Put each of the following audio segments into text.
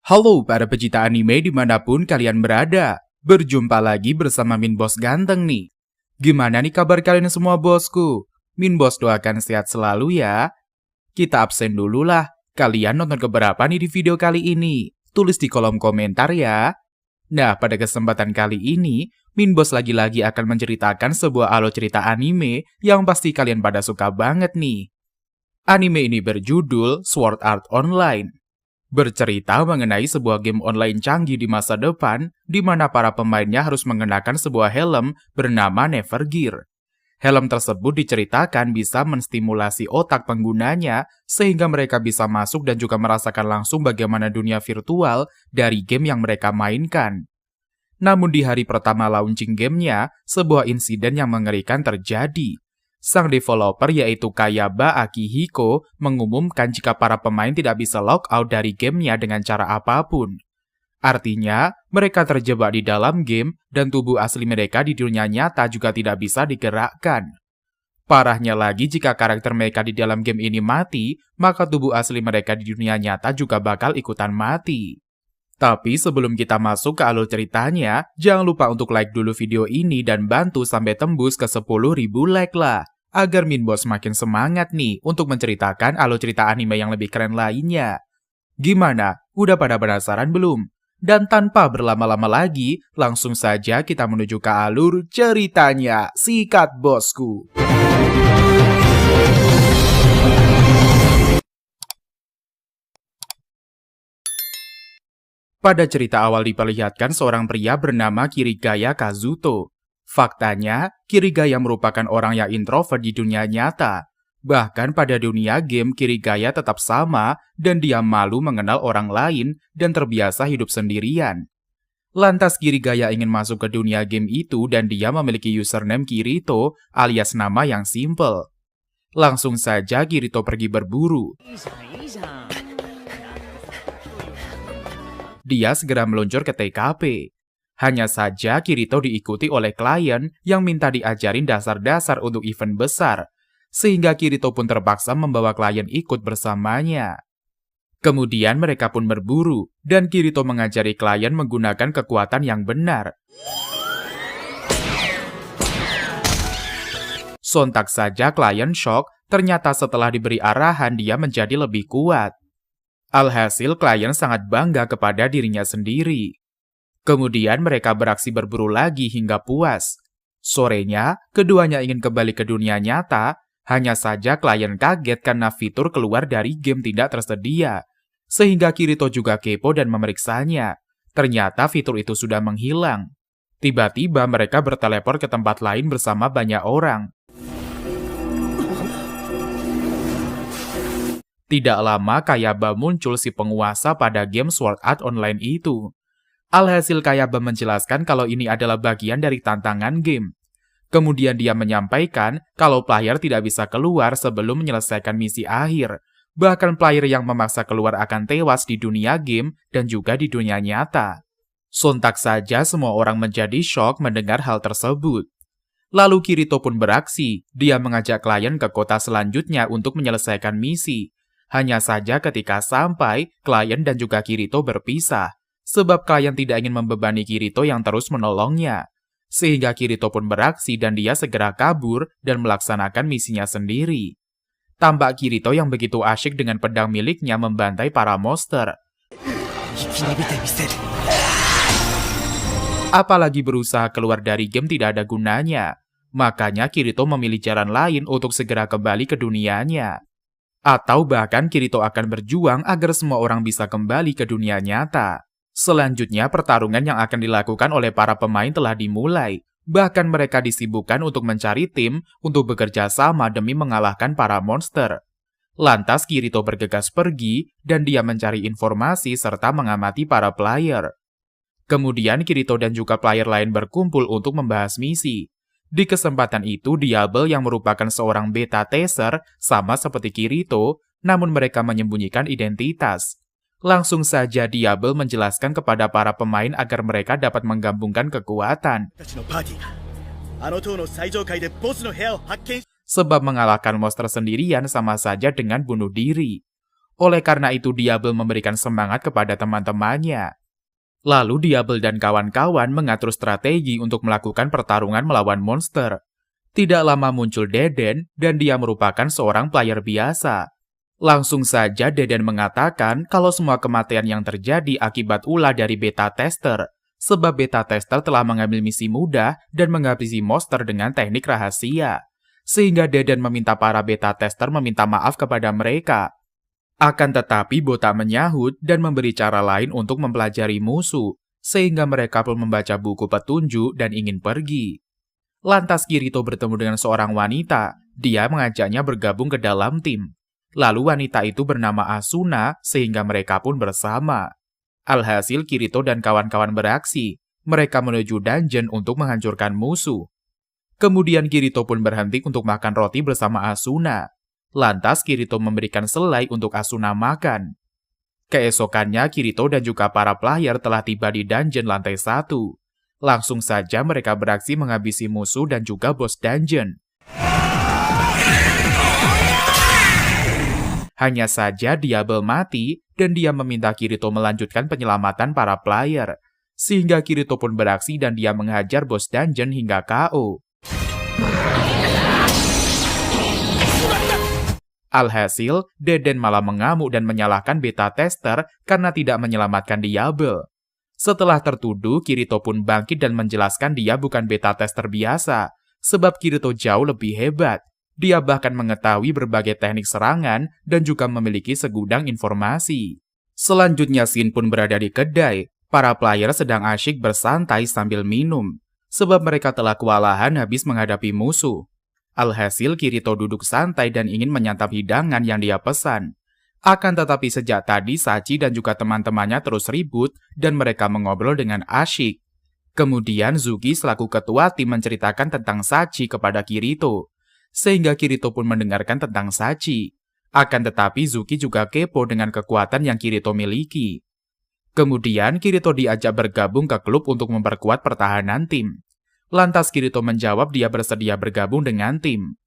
Halo para pecinta anime dimanapun kalian berada. Berjumpa lagi bersama Min Bos ganteng nih. Gimana nih kabar kalian semua bosku? Min Bos doakan sehat selalu ya. Kita absen dulu lah. Kalian nonton keberapa nih di video kali ini? Tulis di kolom komentar ya. Nah, pada kesempatan kali ini, Min Bos lagi-lagi akan menceritakan sebuah alur cerita anime yang pasti kalian pada suka banget nih. Anime ini berjudul Sword Art Online. Bercerita mengenai sebuah game online canggih di masa depan, di mana para pemainnya harus mengenakan sebuah helm bernama Nevergear. Helm tersebut diceritakan bisa menstimulasi otak penggunanya, sehingga mereka bisa masuk dan juga merasakan langsung bagaimana dunia virtual dari game yang mereka mainkan. Namun di hari pertama launching gamenya, sebuah insiden yang mengerikan terjadi. Sang developer yaitu Kayaba Akihiko mengumumkan jika para pemain tidak bisa logout dari gamenya dengan cara apapun. Artinya, mereka terjebak di dalam game dan tubuh asli mereka di dunia nyata juga tidak bisa digerakkan. Parahnya lagi jika karakter mereka di dalam game ini mati, maka tubuh asli mereka di dunia nyata juga bakal ikutan mati. Tapi sebelum kita masuk ke alur ceritanya, jangan lupa untuk like dulu video ini dan bantu sampai tembus ke 10.000 like lah. Agar Min Bos makin semangat nih untuk menceritakan alur cerita anime yang lebih keren lainnya. Gimana? Udah pada penasaran belum? Dan tanpa berlama-lama lagi, langsung saja kita menuju ke alur ceritanya. Sikat bosku! Pada cerita awal diperlihatkan seorang pria bernama Kirigaya Kazuto. Faktanya, Kirigaya merupakan orang yang introvert di dunia nyata. Bahkan pada dunia game, Kirigaya tetap sama dan dia malu mengenal orang lain dan terbiasa hidup sendirian. Lantas Kirigaya ingin masuk ke dunia game itu dan dia memiliki username Kirito alias nama yang simple. Langsung saja Kirito pergi berburu. Dia segera meluncur ke TKP. Hanya saja Kirito diikuti oleh klien yang minta diajarin dasar-dasar untuk event besar, sehingga Kirito pun terpaksa membawa klien ikut bersamanya. Kemudian mereka pun berburu, dan Kirito mengajari klien menggunakan kekuatan yang benar. Sontak saja klien shock, ternyata setelah diberi arahan dia menjadi lebih kuat. Alhasil klien sangat bangga kepada dirinya sendiri. Kemudian mereka beraksi berburu lagi hingga puas. Sorenya, keduanya ingin kembali ke dunia nyata, hanya saja klien kaget karena fitur keluar dari game tidak tersedia. Sehingga Kirito juga kepo dan memeriksanya. Ternyata fitur itu sudah menghilang. Tiba-tiba mereka berteleport ke tempat lain bersama banyak orang. Tidak lama Kayaba muncul si penguasa pada game Sword Art Online itu. Alhasil Kayaba menjelaskan kalau ini adalah bagian dari tantangan game. Kemudian dia menyampaikan kalau player tidak bisa keluar sebelum menyelesaikan misi akhir. Bahkan player yang memaksa keluar akan tewas di dunia game dan juga di dunia nyata. Sontak saja semua orang menjadi shock mendengar hal tersebut. Lalu Kirito pun beraksi, dia mengajak klien ke kota selanjutnya untuk menyelesaikan misi. Hanya saja ketika sampai, klien dan juga Kirito berpisah. Sebab klien tidak ingin membebani Kirito yang terus menolongnya. Sehingga Kirito pun beraksi dan dia segera kabur dan melaksanakan misinya sendiri. Tampak Kirito yang begitu asyik dengan pedang miliknya membantai para monster. Apalagi berusaha keluar dari game tidak ada gunanya. Makanya Kirito memilih jalan lain untuk segera kembali ke dunianya. Atau bahkan Kirito akan berjuang agar semua orang bisa kembali ke dunia nyata. Selanjutnya, pertarungan yang akan dilakukan oleh para pemain telah dimulai. Bahkan mereka disibukkan untuk mencari tim untuk bekerja sama demi mengalahkan para monster. Lantas Kirito bergegas pergi dan dia mencari informasi serta mengamati para player. Kemudian Kirito dan juga player lain berkumpul untuk membahas misi. Di kesempatan itu, Diable yang merupakan seorang beta tester sama seperti Kirito, namun mereka menyembunyikan identitas. Langsung saja Diable menjelaskan kepada para pemain agar mereka dapat menggabungkan kekuatan. Sebab mengalahkan monster sendirian sama saja dengan bunuh diri. Oleh karena itu Diablo memberikan semangat kepada teman-temannya. Lalu Diablo dan kawan-kawan mengatur strategi untuk melakukan pertarungan melawan monster. Tidak lama muncul Deden dan dia merupakan seorang player biasa. Langsung saja Deden mengatakan kalau semua kematian yang terjadi akibat ulah dari beta tester, sebab beta tester telah mengambil misi mudah dan menghabisi monster dengan teknik rahasia. Sehingga Deden meminta para beta tester meminta maaf kepada mereka. Akan tetapi Bota menyahut dan memberi cara lain untuk mempelajari musuh, sehingga mereka pun membaca buku petunjuk dan ingin pergi. Lantas Kirito bertemu dengan seorang wanita, dia mengajaknya bergabung ke dalam tim. Lalu wanita itu bernama Asuna, sehingga mereka pun bersama. Alhasil Kirito dan kawan-kawan beraksi, mereka menuju dungeon untuk menghancurkan musuh. Kemudian Kirito pun berhenti untuk makan roti bersama Asuna. Lantas Kirito memberikan selai untuk Asuna makan. Keesokannya Kirito dan juga para player telah tiba di dungeon lantai 1. Langsung saja mereka beraksi menghabisi musuh dan juga bos dungeon. Hanya saja Diablo mati dan dia meminta Kirito melanjutkan penyelamatan para player. Sehingga Kirito pun beraksi dan dia menghajar bos dungeon hingga KO. Alhasil, Deden malah mengamuk dan menyalahkan beta tester karena tidak menyelamatkan Diablo. Setelah tertuduh, Kirito pun bangkit dan menjelaskan dia bukan beta tester biasa, sebab Kirito jauh lebih hebat. Dia bahkan mengetahui berbagai teknik serangan dan juga memiliki segudang informasi. Selanjutnya Shin pun berada di kedai. Para player sedang asyik bersantai sambil minum, sebab mereka telah kewalahan habis menghadapi musuh. Alhasil Kirito duduk santai dan ingin menyantap hidangan yang dia pesan. Akan tetapi sejak tadi Sachi dan juga teman-temannya terus ribut dan mereka mengobrol dengan asyik. Kemudian Zuki selaku ketua tim menceritakan tentang Sachi kepada Kirito. Sehingga Kirito pun mendengarkan tentang Sachi. Akan tetapi Zuki juga kepo dengan kekuatan yang Kirito miliki. Kemudian Kirito diajak bergabung ke klub untuk memperkuat pertahanan tim. Lantas Kirito menjawab dia bersedia bergabung dengan tim.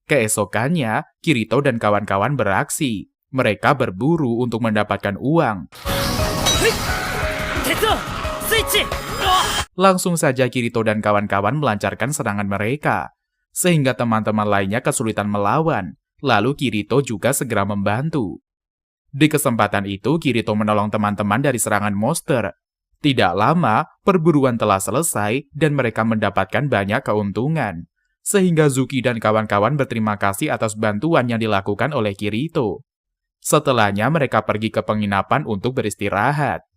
Keesokannya, Kirito dan kawan-kawan beraksi. Mereka berburu untuk mendapatkan uang. Langsung saja Kirito dan kawan-kawan melancarkan serangan mereka. Sehingga teman-teman lainnya kesulitan melawan. Lalu Kirito juga segera membantu. Di kesempatan itu, Kirito menolong teman-teman dari serangan monster. Tidak lama, perburuan telah selesai dan mereka mendapatkan banyak keuntungan. Sehingga Zuki dan kawan-kawan berterima kasih atas bantuan yang dilakukan oleh Kirito. Setelahnya mereka pergi ke penginapan untuk beristirahat.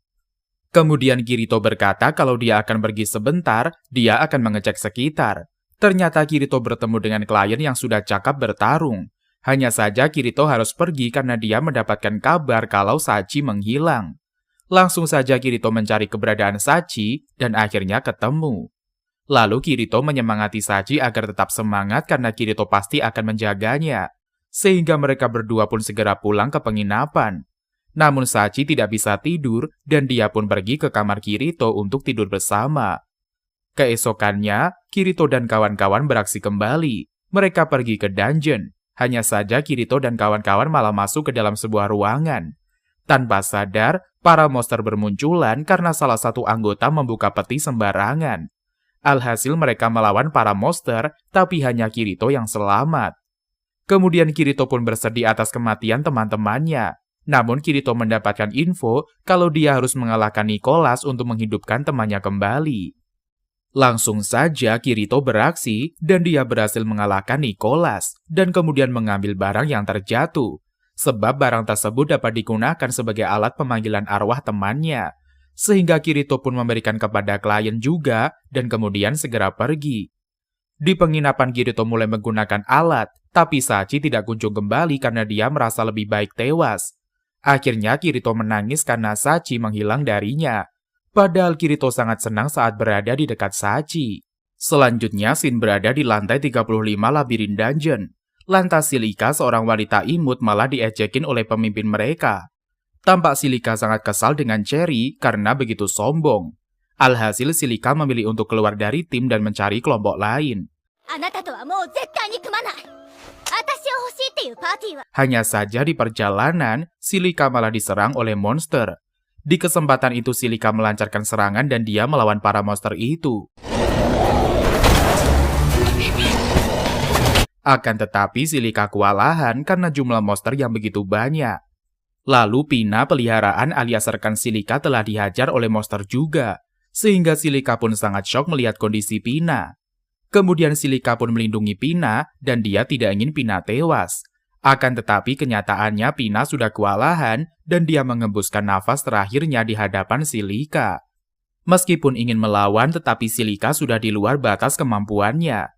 Kemudian Kirito berkata kalau dia akan pergi sebentar, dia akan mengecek sekitar. Ternyata Kirito bertemu dengan klien yang sudah cakap bertarung. Hanya saja Kirito harus pergi karena dia mendapatkan kabar kalau Sachi menghilang. Langsung saja Kirito mencari keberadaan Sachi dan akhirnya ketemu. Lalu Kirito menyemangati Sachi agar tetap semangat karena Kirito pasti akan menjaganya. Sehingga mereka berdua pun segera pulang ke penginapan. Namun Sachi tidak bisa tidur dan dia pun pergi ke kamar Kirito untuk tidur bersama. Keesokannya, Kirito dan kawan-kawan beraksi kembali. Mereka pergi ke dungeon. Hanya saja Kirito dan kawan-kawan malah masuk ke dalam sebuah ruangan. Tanpa sadar, para monster bermunculan karena salah satu anggota membuka peti sembarangan. Alhasil mereka melawan para monster, tapi hanya Kirito yang selamat. Kemudian Kirito pun bersedih atas kematian teman-temannya. Namun Kirito mendapatkan info kalau dia harus mengalahkan Nicholas untuk menghidupkan temannya kembali. Langsung saja Kirito beraksi dan dia berhasil mengalahkan Nicholas dan kemudian mengambil barang yang terjatuh. Sebab barang tersebut dapat digunakan sebagai alat pemanggilan arwah temannya. Sehingga Kirito pun memberikan kepada klien juga dan kemudian segera pergi. Di penginapan Kirito mulai menggunakan alat, tapi Sachi tidak kunjung kembali karena dia merasa lebih baik tewas. Akhirnya Kirito menangis karena Sachi menghilang darinya. Padahal Kirito sangat senang saat berada di dekat Sachi. Selanjutnya Shin berada di lantai 35 labirin dungeon. Lantas Silika, seorang wanita imut, malah diejekin oleh pemimpin mereka. Tampak Silika sangat kesal dengan Cherry karena begitu sombong. Alhasil Silika memilih untuk keluar dari tim dan mencari kelompok lain. Hanya saja di perjalanan, Silika malah diserang oleh monster. Di kesempatan itu Silika melancarkan serangan dan dia melawan para monster itu. Akan tetapi Silika kewalahan karena jumlah monster yang begitu banyak. Lalu Pina peliharaan alias rekan Silika telah dihajar oleh monster juga, sehingga Silika pun sangat syok melihat kondisi Pina. Kemudian Silika pun melindungi Pina dan dia tidak ingin Pina tewas. Akan tetapi kenyataannya Pina sudah kewalahan dan dia mengembuskan nafas terakhirnya di hadapan Silika. Meskipun ingin melawan tetapi Silika sudah di luar batas kemampuannya.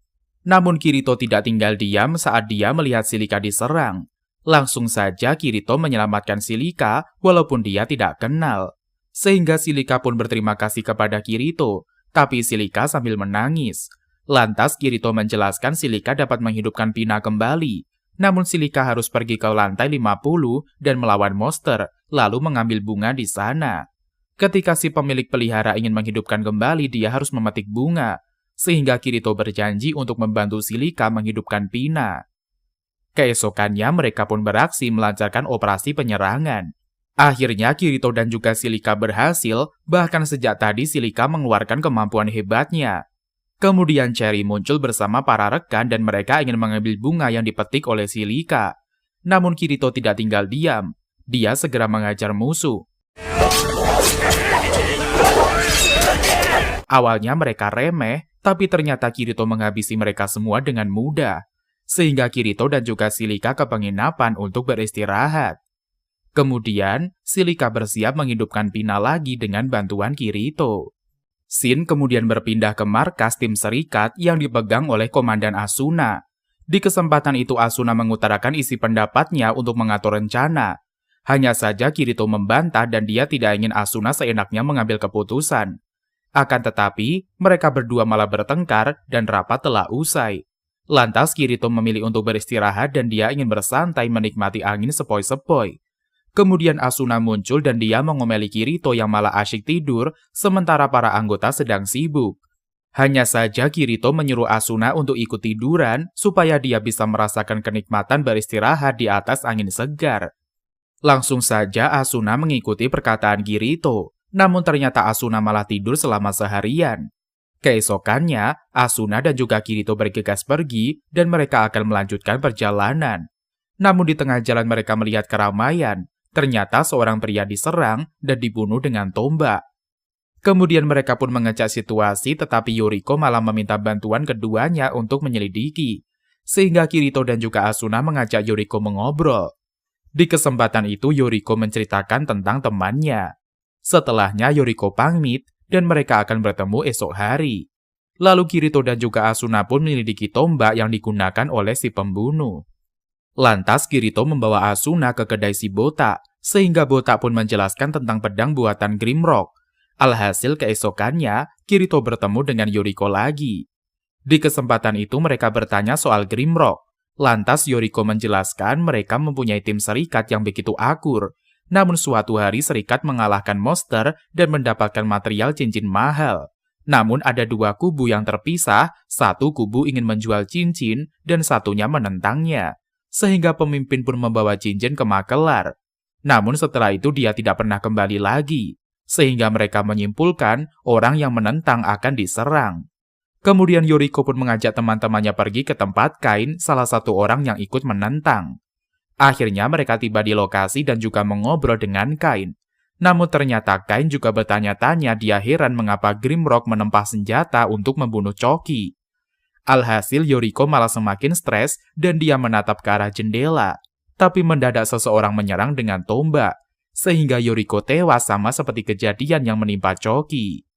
Namun Kirito tidak tinggal diam saat dia melihat Silika diserang. Langsung saja Kirito menyelamatkan Silika walaupun dia tidak kenal. Sehingga Silika pun berterima kasih kepada Kirito, tapi Silika sambil menangis. Lantas Kirito menjelaskan Silika dapat menghidupkan Pina kembali. Namun Silika harus pergi ke lantai 50 dan melawan monster, lalu mengambil bunga di sana. Ketika si pemilik pelihara ingin menghidupkan kembali, dia harus memetik bunga. Sehingga Kirito berjanji untuk membantu Silika menghidupkan Pina. Keesokannya mereka pun beraksi melancarkan operasi penyerangan. Akhirnya Kirito dan juga Silika berhasil, bahkan sejak tadi Silika mengeluarkan kemampuan hebatnya. Kemudian Cherry muncul bersama para rekan dan mereka ingin mengambil bunga yang dipetik oleh Silika. Namun Kirito tidak tinggal diam. Dia segera mengajar musuh. Awalnya mereka remeh, tapi ternyata Kirito menghabisi mereka semua dengan mudah. Sehingga Kirito dan juga Silika ke penginapan untuk beristirahat. Kemudian, Silika bersiap menghidupkan Pina lagi dengan bantuan Kirito. Shin kemudian berpindah ke markas tim serikat yang dipegang oleh Komandan Asuna. Di kesempatan itu Asuna mengutarakan isi pendapatnya untuk mengatur rencana. Hanya saja Kirito membantah dan dia tidak ingin Asuna seenaknya mengambil keputusan. Akan tetapi, mereka berdua malah bertengkar dan rapat telah usai. Lantas Kirito memilih untuk beristirahat dan dia ingin bersantai menikmati angin sepoi-sepoi. Kemudian Asuna muncul dan dia mengomeli Kirito yang malah asyik tidur, sementara para anggota sedang sibuk. Hanya saja Kirito menyuruh Asuna untuk ikut tiduran, supaya dia bisa merasakan kenikmatan beristirahat di atas angin segar. Langsung saja Asuna mengikuti perkataan Kirito, namun ternyata Asuna malah tidur selama seharian. Keesokannya, Asuna dan juga Kirito bergegas pergi dan mereka akan melanjutkan perjalanan. Namun di tengah jalan mereka melihat keramaian. Ternyata seorang pria diserang dan dibunuh dengan tombak. Kemudian mereka pun mengecek situasi tetapi Yoriko malah meminta bantuan keduanya untuk menyelidiki. Sehingga Kirito dan juga Asuna mengajak Yoriko mengobrol. Di kesempatan itu Yoriko menceritakan tentang temannya. Setelahnya Yoriko pamit dan mereka akan bertemu esok hari. Lalu Kirito dan juga Asuna pun menyelidiki tombak yang digunakan oleh si pembunuh. Lantas Kirito membawa Asuna ke kedai si botak, sehingga botak pun menjelaskan tentang pedang buatan Grimrock. Alhasil keesokannya, Kirito bertemu dengan Yoriko lagi. Di kesempatan itu mereka bertanya soal Grimrock. Lantas Yoriko menjelaskan mereka mempunyai tim serikat yang begitu akur. Namun suatu hari serikat mengalahkan monster dan mendapatkan material cincin mahal. Namun ada dua kubu yang terpisah, satu kubu ingin menjual cincin dan satunya menentangnya. Sehingga pemimpin pun membawa cincin ke Makelar. Namun setelah itu dia tidak pernah kembali lagi. Sehingga mereka menyimpulkan orang yang menentang akan diserang. Kemudian Yoriko pun mengajak teman-temannya pergi ke tempat Kain, salah satu orang yang ikut menentang. Akhirnya mereka tiba di lokasi dan juga mengobrol dengan Kain. Namun ternyata Kain juga bertanya-tanya dia heran mengapa Grimrock menempah senjata untuk membunuh Choki. Alhasil Yoriko malah semakin stres dan dia menatap ke arah jendela. Tapi mendadak seseorang menyerang dengan tombak. Sehingga Yoriko tewas sama seperti kejadian yang menimpa Choki.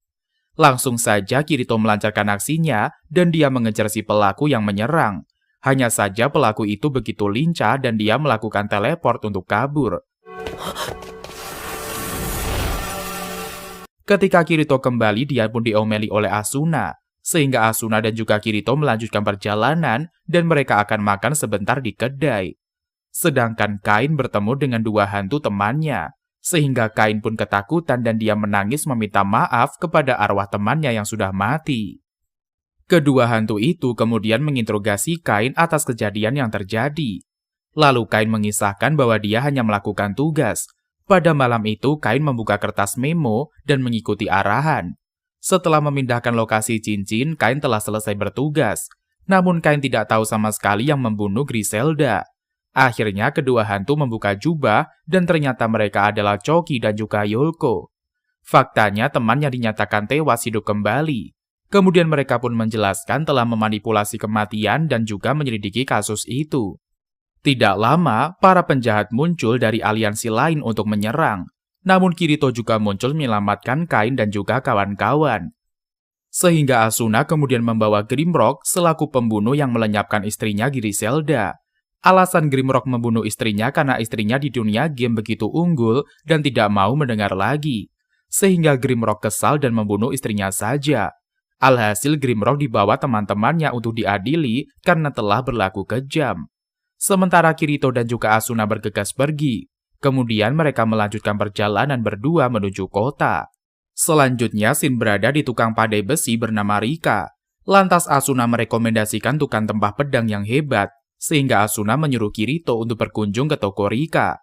Langsung saja Kirito melancarkan aksinya dan dia mengejar si pelaku yang menyerang. Hanya saja pelaku itu begitu lincah dan dia melakukan teleport untuk kabur. Ketika Kirito kembali, dia pun diomeli oleh Asuna. Sehingga Asuna dan juga Kirito melanjutkan perjalanan dan mereka akan makan sebentar di kedai. Sedangkan Kain bertemu dengan dua hantu temannya. Sehingga Kain pun ketakutan dan dia menangis meminta maaf kepada arwah temannya yang sudah mati. Kedua hantu itu kemudian menginterogasi Kain atas kejadian yang terjadi. Lalu Kain mengisahkan bahwa dia hanya melakukan tugas. Pada malam itu Kain membuka kertas memo dan mengikuti arahan. Setelah memindahkan lokasi cincin, Kain telah selesai bertugas. Namun Kain tidak tahu sama sekali yang membunuh Griselda. Akhirnya kedua hantu membuka jubah dan ternyata mereka adalah Choki dan juga Yolko. Faktanya teman yang dinyatakan tewas hidup kembali. Kemudian mereka pun menjelaskan telah memanipulasi kematian dan juga menyelidiki kasus itu. Tidak lama, para penjahat muncul dari aliansi lain untuk menyerang. Namun Kirito juga muncul menyelamatkan Kain dan juga kawan-kawan. Sehingga Asuna kemudian membawa Grimrock selaku pembunuh yang melenyapkan istrinya Griselda. Alasan Grimrock membunuh istrinya karena istrinya di dunia game begitu unggul dan tidak mau mendengar lagi. Sehingga Grimrock kesal dan membunuh istrinya saja. Alhasil Grimrock dibawa teman-temannya untuk diadili karena telah berlaku kejam. Sementara Kirito dan juga Asuna bergegas pergi. Kemudian mereka melanjutkan perjalanan berdua menuju kota. Selanjutnya Shin berada di tukang pandai besi bernama Rika. Lantas Asuna merekomendasikan tukang tempah pedang yang hebat, sehingga Asuna menyuruh Kirito untuk berkunjung ke toko Rika.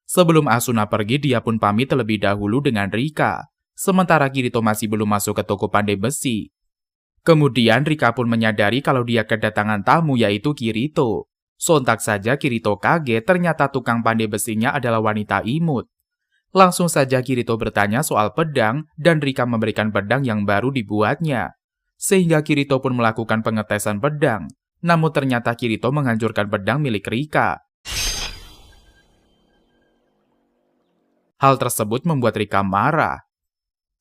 Sebelum Asuna pergi, dia pun pamit terlebih dahulu dengan Rika. Sementara Kirito masih belum masuk ke toko pandai besi. Kemudian Rika pun menyadari kalau dia kedatangan tamu yaitu Kirito. Sontak saja Kirito kaget ternyata tukang pandai besinya adalah wanita imut. Langsung saja Kirito bertanya soal pedang dan Rika memberikan pedang yang baru dibuatnya. Sehingga Kirito pun melakukan pengetesan pedang. Namun ternyata Kirito menghancurkan pedang milik Rika. Hal tersebut membuat Rika marah.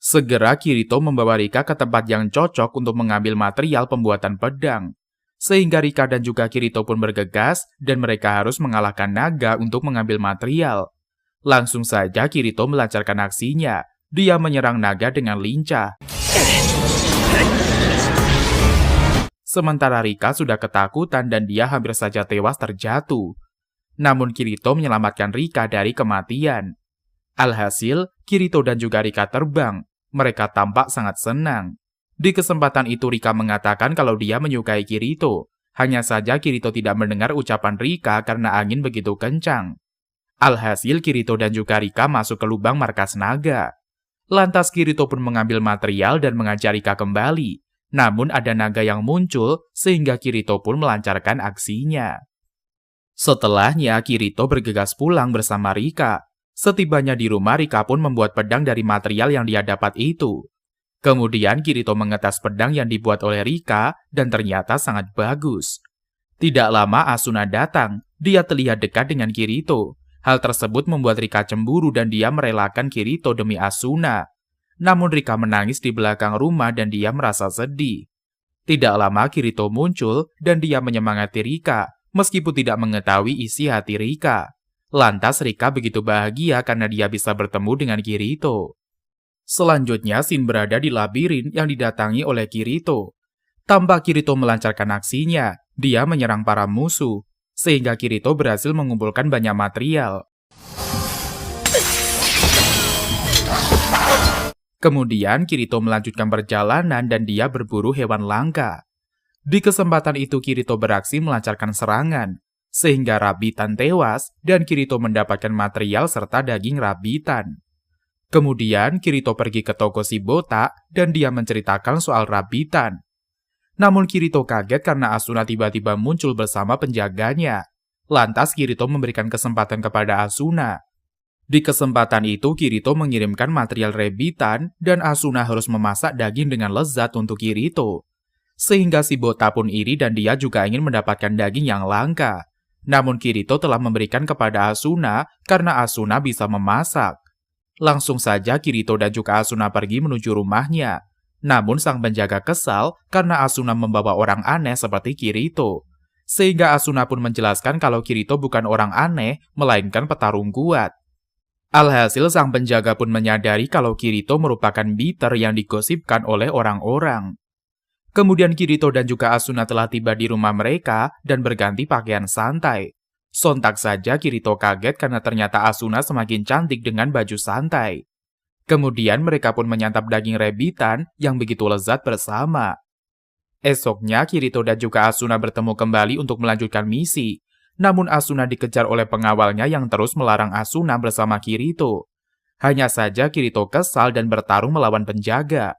Segera Kirito membawa Rika ke tempat yang cocok untuk mengambil material pembuatan pedang. Sehingga Rika dan juga Kirito pun bergegas dan mereka harus mengalahkan naga untuk mengambil material. Langsung saja Kirito melancarkan aksinya. Dia menyerang naga dengan lincah. Sementara Rika sudah ketakutan dan dia hampir saja tewas terjatuh. Namun Kirito menyelamatkan Rika dari kematian. Alhasil, Kirito dan juga Rika terbang. Mereka tampak sangat senang. Di kesempatan itu Rika mengatakan kalau dia menyukai Kirito. Hanya saja Kirito tidak mendengar ucapan Rika karena angin begitu kencang. Alhasil Kirito dan juga Rika masuk ke lubang markas naga. Lantas Kirito pun mengambil material dan mengajak Rika kembali. Namun ada naga yang muncul sehingga Kirito pun melancarkan aksinya. Setelahnya Kirito bergegas pulang bersama Rika. Setibanya di rumah, Rika pun membuat pedang dari material yang dia dapat itu. Kemudian Kirito mengetes pedang yang dibuat oleh Rika dan ternyata sangat bagus. Tidak lama Asuna datang, dia terlihat dekat dengan Kirito. Hal tersebut membuat Rika cemburu dan dia merelakan Kirito demi Asuna. Namun Rika menangis di belakang rumah dan dia merasa sedih. Tidak lama Kirito muncul dan dia menyemangati Rika meskipun tidak mengetahui isi hati Rika. Lantas Rika begitu bahagia karena dia bisa bertemu dengan Kirito. Selanjutnya Shin berada di labirin yang didatangi oleh Kirito. Tanpa Kirito melancarkan aksinya, dia menyerang para musuh, sehingga Kirito berhasil mengumpulkan banyak material. Kemudian Kirito melanjutkan perjalanan dan dia berburu hewan langka. Di kesempatan itu Kirito beraksi melancarkan serangan, sehingga Rabitan tewas dan Kirito mendapatkan material serta daging Rabitan. Kemudian Kirito pergi ke toko si botak dan dia menceritakan soal Rabitan. Namun Kirito kaget karena Asuna tiba-tiba muncul bersama penjaganya. Lantas Kirito memberikan kesempatan kepada Asuna. Di kesempatan itu Kirito mengirimkan material Rabitan dan Asuna harus memasak daging dengan lezat untuk Kirito. Sehingga si botak pun iri dan dia juga ingin mendapatkan daging yang langka. Namun Kirito telah memberikan kepada Asuna karena Asuna bisa memasak. Langsung saja Kirito dan juga Asuna pergi menuju rumahnya. Namun sang penjaga kesal karena Asuna membawa orang aneh seperti Kirito. Sehingga Asuna pun menjelaskan kalau Kirito bukan orang aneh, melainkan petarung kuat. Alhasil sang penjaga pun menyadari kalau Kirito merupakan bitter yang digosipkan oleh orang-orang. Kemudian Kirito dan juga Asuna telah tiba di rumah mereka dan berganti pakaian santai. Sontak saja Kirito kaget karena ternyata Asuna semakin cantik dengan baju santai. Kemudian mereka pun menyantap daging Rabitan yang begitu lezat bersama. Esoknya, Kirito dan juga Asuna bertemu kembali untuk melanjutkan misi. Namun Asuna dikejar oleh pengawalnya yang terus melarang Asuna bersama Kirito. Hanya saja Kirito kesal dan bertarung melawan penjaga.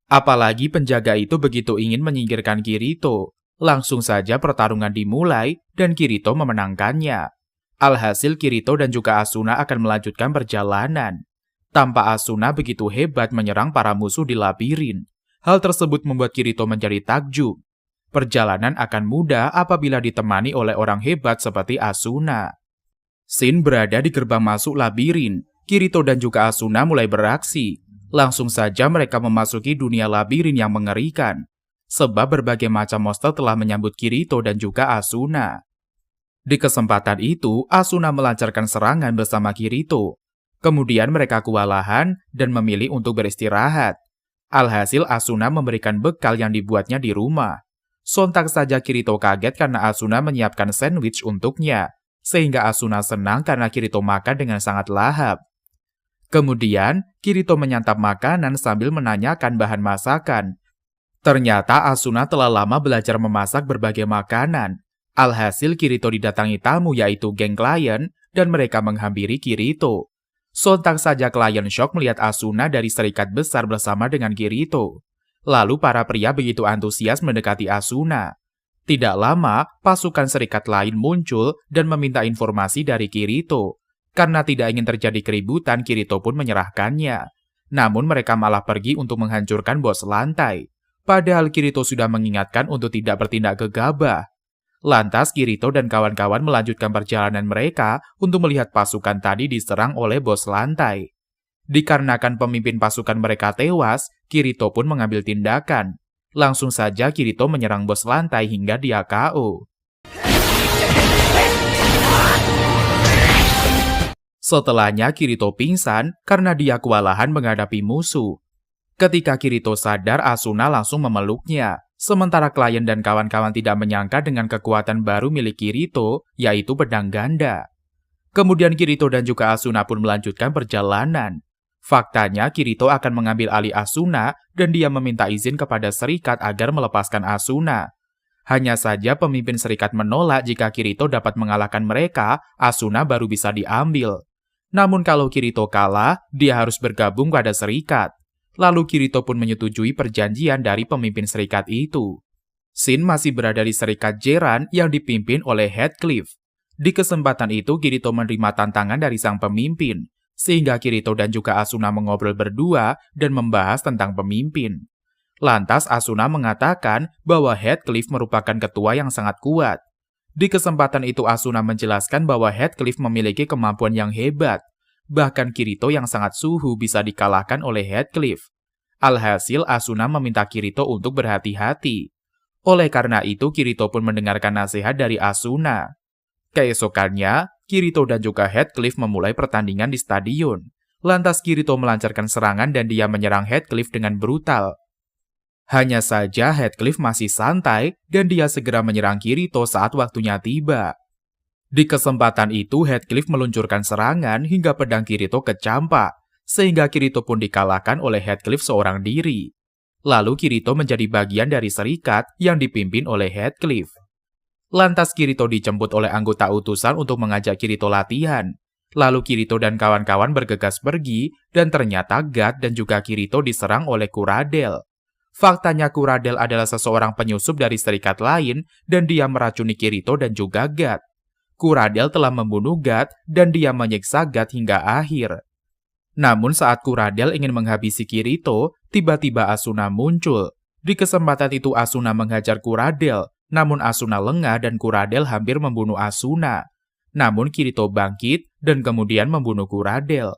Apalagi penjaga itu begitu ingin menyingkirkan Kirito. Langsung saja pertarungan dimulai dan Kirito memenangkannya. Alhasil Kirito dan juga Asuna akan melanjutkan perjalanan. Tanpa Asuna begitu hebat menyerang para musuh di labirin. Hal tersebut membuat Kirito menjadi takjub. Perjalanan akan mudah apabila ditemani oleh orang hebat seperti Asuna. Shin berada di gerbang masuk labirin. Kirito dan juga Asuna mulai beraksi. Langsung saja mereka memasuki dunia labirin yang mengerikan. Sebab berbagai macam monster telah menyambut Kirito dan juga Asuna. Di kesempatan itu, Asuna melancarkan serangan bersama Kirito. Kemudian mereka kewalahan dan memilih untuk beristirahat. Alhasil Asuna memberikan bekal yang dibuatnya di rumah. Sontak saja Kirito kaget karena Asuna menyiapkan sandwich untuknya. Sehingga Asuna senang karena Kirito makan dengan sangat lahap. Kemudian, Kirito menyantap makanan sambil menanyakan bahan masakan. Ternyata Asuna telah lama belajar memasak berbagai makanan. Alhasil Kirito didatangi tamu yaitu geng klien dan mereka menghampiri Kirito. Sontak saja klien shock melihat Asuna dari serikat besar bersama dengan Kirito. Lalu para pria begitu antusias mendekati Asuna. Tidak lama, pasukan serikat lain muncul dan meminta informasi dari Kirito. Karena tidak ingin terjadi keributan, Kirito pun menyerahkannya. Namun mereka malah pergi untuk menghancurkan bos lantai. Padahal Kirito sudah mengingatkan untuk tidak bertindak gegabah. Lantas Kirito dan kawan-kawan melanjutkan perjalanan mereka untuk melihat pasukan tadi diserang oleh bos lantai. Dikarenakan pemimpin pasukan mereka tewas, Kirito pun mengambil tindakan. Langsung saja Kirito menyerang bos lantai hingga dia KO. Setelahnya Kirito pingsan karena dia kewalahan menghadapi musuh. Ketika Kirito sadar, Asuna langsung memeluknya. Sementara klien dan kawan-kawan tidak menyangka dengan kekuatan baru milik Kirito, yaitu pedang ganda. Kemudian Kirito dan juga Asuna pun melanjutkan perjalanan. Faktanya Kirito akan mengambil alih Asuna dan dia meminta izin kepada serikat agar melepaskan Asuna. Hanya saja pemimpin serikat menolak jika Kirito dapat mengalahkan mereka, Asuna baru bisa diambil. Namun kalau Kirito kalah, dia harus bergabung pada serikat. Lalu Kirito pun menyetujui perjanjian dari pemimpin serikat itu. Shin masih berada di serikat Jeran yang dipimpin oleh Heathcliff. Di kesempatan itu Kirito menerima tantangan dari sang pemimpin, sehingga Kirito dan juga Asuna mengobrol berdua dan membahas tentang pemimpin. Lantas Asuna mengatakan bahwa Heathcliff merupakan ketua yang sangat kuat. Di kesempatan itu Asuna menjelaskan bahwa Heathcliff memiliki kemampuan yang hebat. Bahkan Kirito yang sangat suhu bisa dikalahkan oleh Heathcliff. Alhasil Asuna meminta Kirito untuk berhati-hati. Oleh karena itu Kirito pun mendengarkan nasihat dari Asuna. Keesokannya, Kirito dan juga Heathcliff memulai pertandingan di stadion. Lantas Kirito melancarkan serangan dan dia menyerang Heathcliff dengan brutal. Hanya saja Heathcliff masih santai dan dia segera menyerang Kirito saat waktunya tiba. Di kesempatan itu Heathcliff meluncurkan serangan hingga pedang Kirito kecampak, sehingga Kirito pun dikalahkan oleh Heathcliff seorang diri. Lalu Kirito menjadi bagian dari serikat yang dipimpin oleh Heathcliff. Lantas Kirito dijemput oleh anggota utusan untuk mengajak Kirito latihan. Lalu Kirito dan kawan-kawan bergegas pergi dan ternyata Gat dan juga Kirito diserang oleh Kuradel. Faktanya Kuradel adalah seseorang penyusup dari serikat lain dan dia meracuni Kirito dan juga Gat. Kuradel telah membunuh Gat dan dia menyiksa Gat hingga akhir. Namun saat Kuradel ingin menghabisi Kirito, tiba-tiba Asuna muncul. Di kesempatan itu Asuna menghajar Kuradel, namun Asuna lengah dan Kuradel hampir membunuh Asuna. Namun Kirito bangkit dan kemudian membunuh Kuradel.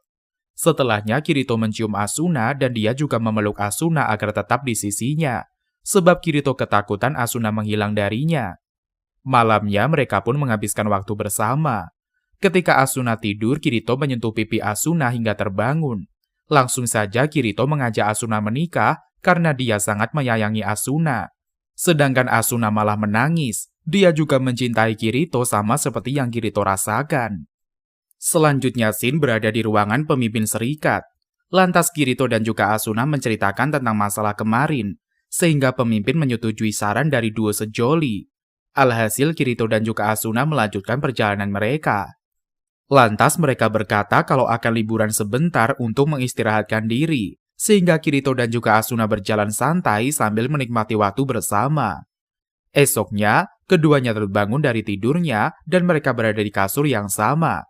Setelahnya Kirito mencium Asuna dan dia juga memeluk Asuna agar tetap di sisinya. Sebab Kirito ketakutan Asuna menghilang darinya. Malamnya mereka pun menghabiskan waktu bersama. Ketika Asuna tidur, Kirito menyentuh pipi Asuna hingga terbangun. Langsung saja Kirito mengajak Asuna menikah karena dia sangat menyayangi Asuna. Sedangkan Asuna malah menangis. Dia juga mencintai Kirito sama seperti yang Kirito rasakan. Selanjutnya Shin berada di ruangan pemimpin serikat. Lantas Kirito dan juga Asuna menceritakan tentang masalah kemarin, sehingga pemimpin menyetujui saran dari duo sejoli. Alhasil Kirito dan juga Asuna melanjutkan perjalanan mereka. Lantas mereka berkata kalau akan liburan sebentar untuk mengistirahatkan diri, sehingga Kirito dan juga Asuna berjalan santai sambil menikmati waktu bersama. Esoknya, keduanya terbangun dari tidurnya dan mereka berada di kasur yang sama.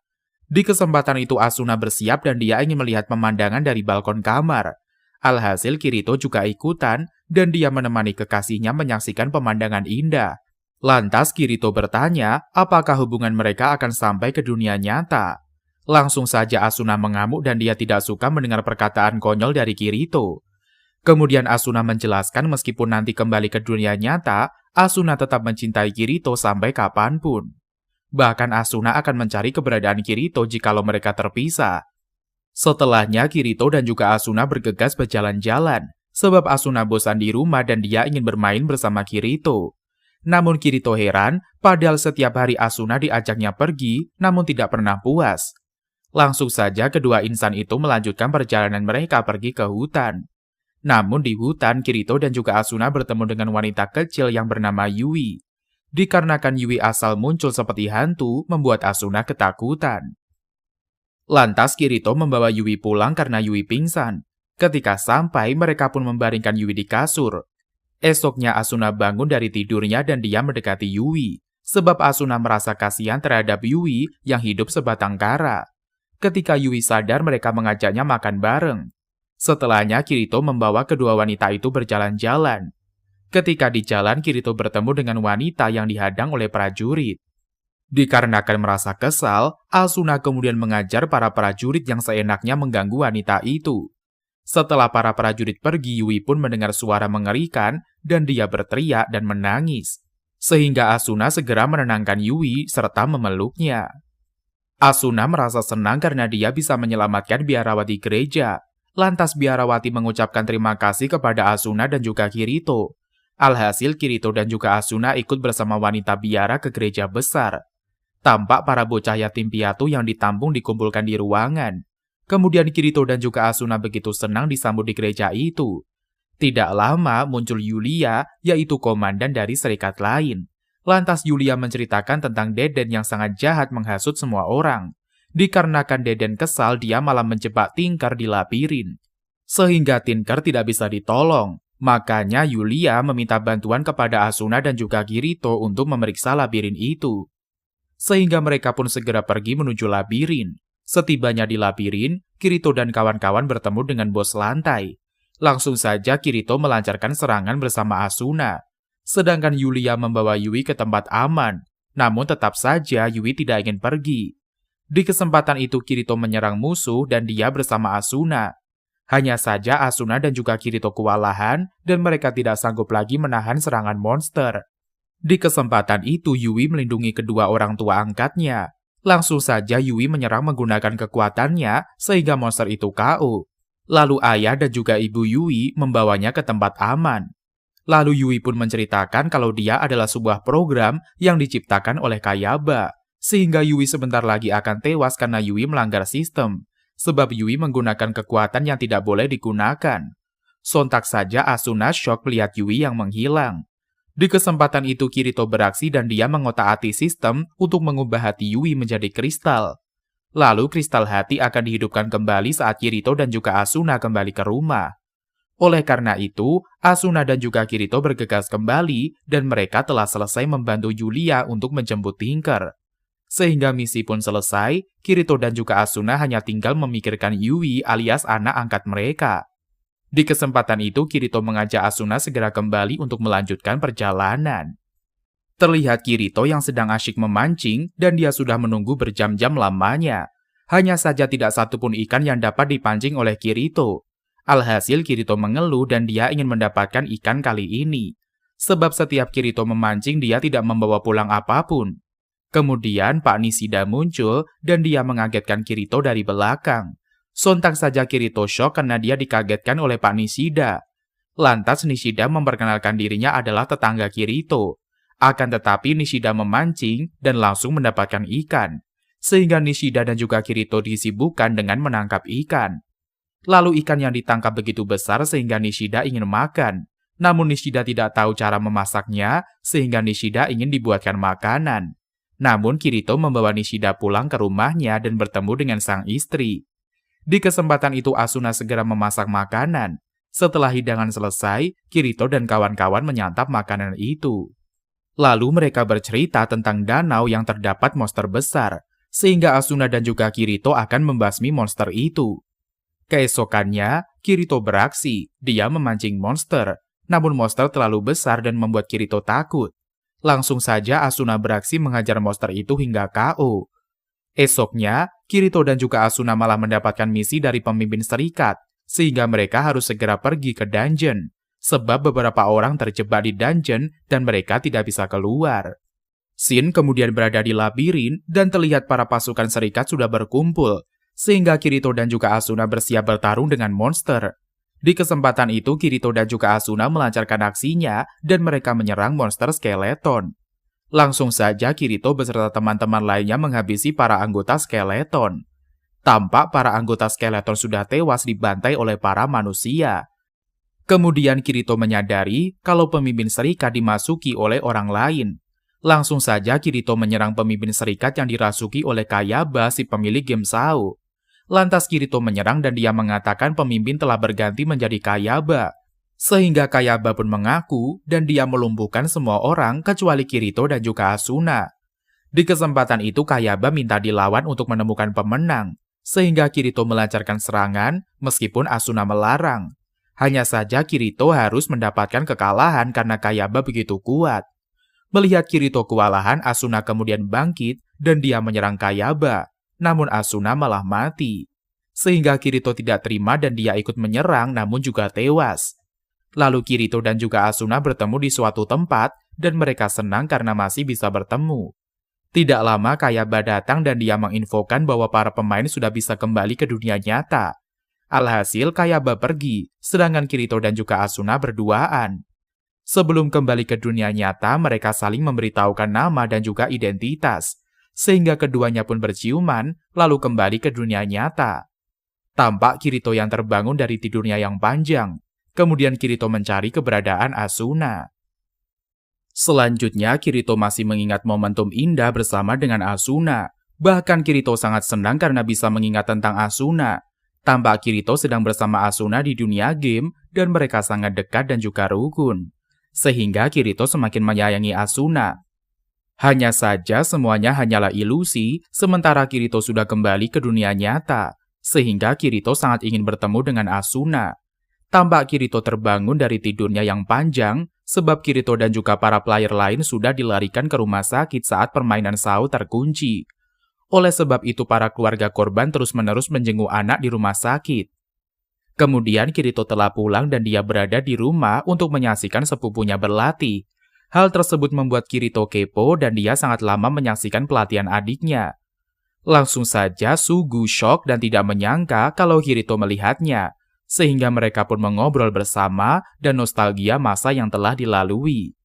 Di kesempatan itu Asuna bersiap dan dia ingin melihat pemandangan dari balkon kamar. Alhasil Kirito juga ikutan dan dia menemani kekasihnya menyaksikan pemandangan indah. Lantas Kirito bertanya apakah hubungan mereka akan sampai ke dunia nyata. Langsung saja Asuna mengamuk dan dia tidak suka mendengar perkataan konyol dari Kirito. Kemudian Asuna menjelaskan meskipun nanti kembali ke dunia nyata, Asuna tetap mencintai Kirito sampai kapanpun. Bahkan Asuna akan mencari keberadaan Kirito jikalau mereka terpisah. Setelahnya Kirito dan juga Asuna bergegas berjalan-jalan, sebab Asuna bosan di rumah dan dia ingin bermain bersama Kirito. Namun Kirito heran, padahal setiap hari Asuna diajaknya pergi, namun tidak pernah puas. Langsung saja kedua insan itu melanjutkan perjalanan mereka pergi ke hutan. Namun di hutan, Kirito dan juga Asuna bertemu dengan wanita kecil yang bernama Yui. Dikarenakan Yui asal muncul seperti hantu, membuat Asuna ketakutan. Lantas Kirito membawa Yui pulang karena Yui pingsan. Ketika sampai, mereka pun membaringkan Yui di kasur. Esoknya Asuna bangun dari tidurnya dan dia mendekati Yui, sebab Asuna merasa kasihan terhadap Yui yang hidup sebatang kara. Ketika Yui sadar, mereka mengajaknya makan bareng. Setelahnya Kirito membawa kedua wanita itu berjalan-jalan. Ketika di jalan, Kirito bertemu dengan wanita yang dihadang oleh prajurit. Dikarenakan merasa kesal, Asuna kemudian mengajar para prajurit yang seenaknya mengganggu wanita itu. Setelah para prajurit pergi, Yui pun mendengar suara mengerikan dan dia berteriak dan menangis. Sehingga Asuna segera menenangkan Yui serta memeluknya. Asuna merasa senang karena dia bisa menyelamatkan biarawati gereja. Lantas biarawati mengucapkan terima kasih kepada Asuna dan juga Kirito. Alhasil Kirito dan juga Asuna ikut bersama wanita biara ke gereja besar. Tampak para bocah yatim piatu yang ditampung dikumpulkan di ruangan. Kemudian Kirito dan juga Asuna begitu senang disambut di gereja itu. Tidak lama muncul Yulia, yaitu komandan dari serikat lain. Lantas Yulia menceritakan tentang Deden yang sangat jahat menghasut semua orang. Dikarenakan Deden kesal, dia malah menjebak Tinker di labirin. Sehingga Tinker tidak bisa ditolong. Makanya Yulia meminta bantuan kepada Asuna dan juga Kirito untuk memeriksa labirin itu. Sehingga mereka pun segera pergi menuju labirin. Setibanya di labirin, Kirito dan kawan-kawan bertemu dengan bos lantai. Langsung saja Kirito melancarkan serangan bersama Asuna. Sedangkan Yulia membawa Yui ke tempat aman. Namun tetap saja Yui tidak ingin pergi. Di kesempatan itu Kirito menyerang musuh dan dia bersama Asuna. Hanya saja Asuna dan juga Kirito kewalahan dan mereka tidak sanggup lagi menahan serangan monster. Di kesempatan itu Yui melindungi kedua orang tua angkatnya. Langsung saja Yui menyerang menggunakan kekuatannya sehingga monster itu KO. Lalu ayah dan juga ibu Yui membawanya ke tempat aman. Lalu Yui pun menceritakan kalau dia adalah sebuah program yang diciptakan oleh Kayaba. Sehingga Yui sebentar lagi akan tewas karena Yui melanggar sistem. Sebab Yui menggunakan kekuatan yang tidak boleh digunakan. Sontak saja Asuna shock melihat Yui yang menghilang. Di kesempatan itu Kirito beraksi dan dia mengotak-atik sistem untuk mengubah hati Yui menjadi kristal. Lalu kristal hati akan dihidupkan kembali saat Kirito dan juga Asuna kembali ke rumah. Oleh karena itu, Asuna dan juga Kirito bergegas kembali dan mereka telah selesai membantu Yulia untuk menjemput Tinker. Sehingga misi pun selesai, Kirito dan juga Asuna hanya tinggal memikirkan Yui alias anak angkat mereka. Di kesempatan itu, Kirito mengajak Asuna segera kembali untuk melanjutkan perjalanan. Terlihat Kirito yang sedang asyik memancing dan dia sudah menunggu berjam-jam lamanya. Hanya saja tidak satupun ikan yang dapat dipancing oleh Kirito. Alhasil Kirito mengeluh dan dia ingin mendapatkan ikan kali ini. Sebab setiap Kirito memancing dia tidak membawa pulang apapun. Kemudian Pak Nishida muncul dan dia mengagetkan Kirito dari belakang. Sontak saja Kirito shock karena dia dikagetkan oleh Pak Nishida. Lantas Nishida memperkenalkan dirinya adalah tetangga Kirito. Akan tetapi Nishida memancing dan langsung mendapatkan ikan. Sehingga Nishida dan juga Kirito disibukkan dengan menangkap ikan. Lalu ikan yang ditangkap begitu besar sehingga Nishida ingin makan. Namun Nishida tidak tahu cara memasaknya sehingga Nishida ingin dibuatkan makanan. Namun Kirito membawa Nishida pulang ke rumahnya dan bertemu dengan sang istri. Di kesempatan itu Asuna segera memasak makanan. Setelah hidangan selesai, Kirito dan kawan-kawan menyantap makanan itu. Lalu mereka bercerita tentang danau yang terdapat monster besar, sehingga Asuna dan juga Kirito akan membasmi monster itu. Keesokannya, Kirito beraksi, dia memancing monster, namun monster terlalu besar dan membuat Kirito takut. Langsung saja Asuna beraksi menghajar monster itu hingga KO. Esoknya, Kirito dan juga Asuna malah mendapatkan misi dari pemimpin serikat, sehingga mereka harus segera pergi ke dungeon. Sebab beberapa orang terjebak di dungeon dan mereka tidak bisa keluar. Shin kemudian berada di labirin dan terlihat para pasukan serikat sudah berkumpul, sehingga Kirito dan juga Asuna bersiap bertarung dengan monster. Di kesempatan itu Kirito dan juga Asuna melancarkan aksinya dan mereka menyerang monster skeleton. Langsung saja Kirito beserta teman-teman lainnya menghabisi para anggota skeleton. Tampak para anggota skeleton sudah tewas dibantai oleh para manusia. Kemudian Kirito menyadari kalau pemimpin serikat dimasuki oleh orang lain. Langsung saja Kirito menyerang pemimpin serikat yang dirasuki oleh Kayaba si pemilik game Sao. Lantas Kirito menyerang dan dia mengatakan pemimpin telah berganti menjadi Kayaba. Sehingga Kayaba pun mengaku dan dia melumpuhkan semua orang kecuali Kirito dan juga Asuna. Di kesempatan itu Kayaba minta dilawan untuk menemukan pemenang. Sehingga Kirito melancarkan serangan meskipun Asuna melarang. Hanya saja Kirito harus mendapatkan kekalahan karena Kayaba begitu kuat. Melihat Kirito kewalahan, Asuna kemudian bangkit dan dia menyerang Kayaba. Namun Asuna malah mati. Sehingga Kirito tidak terima dan dia ikut menyerang namun juga tewas. Lalu Kirito dan juga Asuna bertemu di suatu tempat dan mereka senang karena masih bisa bertemu. Tidak lama Kayaba datang dan dia menginfokan bahwa para pemain sudah bisa kembali ke dunia nyata. Alhasil Kayaba pergi, sedangkan Kirito dan juga Asuna berduaan. Sebelum kembali ke dunia nyata, mereka saling memberitahukan nama dan juga identitas, sehingga keduanya pun berciuman, lalu kembali ke dunia nyata. Tampak Kirito yang terbangun dari tidurnya yang panjang, kemudian Kirito mencari keberadaan Asuna. Selanjutnya, Kirito masih mengingat momentum indah bersama dengan Asuna. Bahkan Kirito sangat senang karena bisa mengingat tentang Asuna. Tampak Kirito sedang bersama Asuna di dunia game dan mereka sangat dekat dan juga rukun. Sehingga Kirito semakin menyayangi Asuna. Hanya saja semuanya hanyalah ilusi, sementara Kirito sudah kembali ke dunia nyata. Sehingga Kirito sangat ingin bertemu dengan Asuna. Tampak Kirito terbangun dari tidurnya yang panjang, sebab Kirito dan juga para player lain sudah dilarikan ke rumah sakit saat permainan Sao terkunci. Oleh sebab itu para keluarga korban terus-menerus menjenguk anak di rumah sakit. Kemudian Kirito telah pulang dan dia berada di rumah untuk menyaksikan sepupunya berlatih. Hal tersebut membuat Kirito kepo dan dia sangat lama menyaksikan pelatihan adiknya. Langsung saja Sugu shock dan tidak menyangka kalau Kirito melihatnya. Sehingga mereka pun mengobrol bersama dan nostalgia masa yang telah dilalui.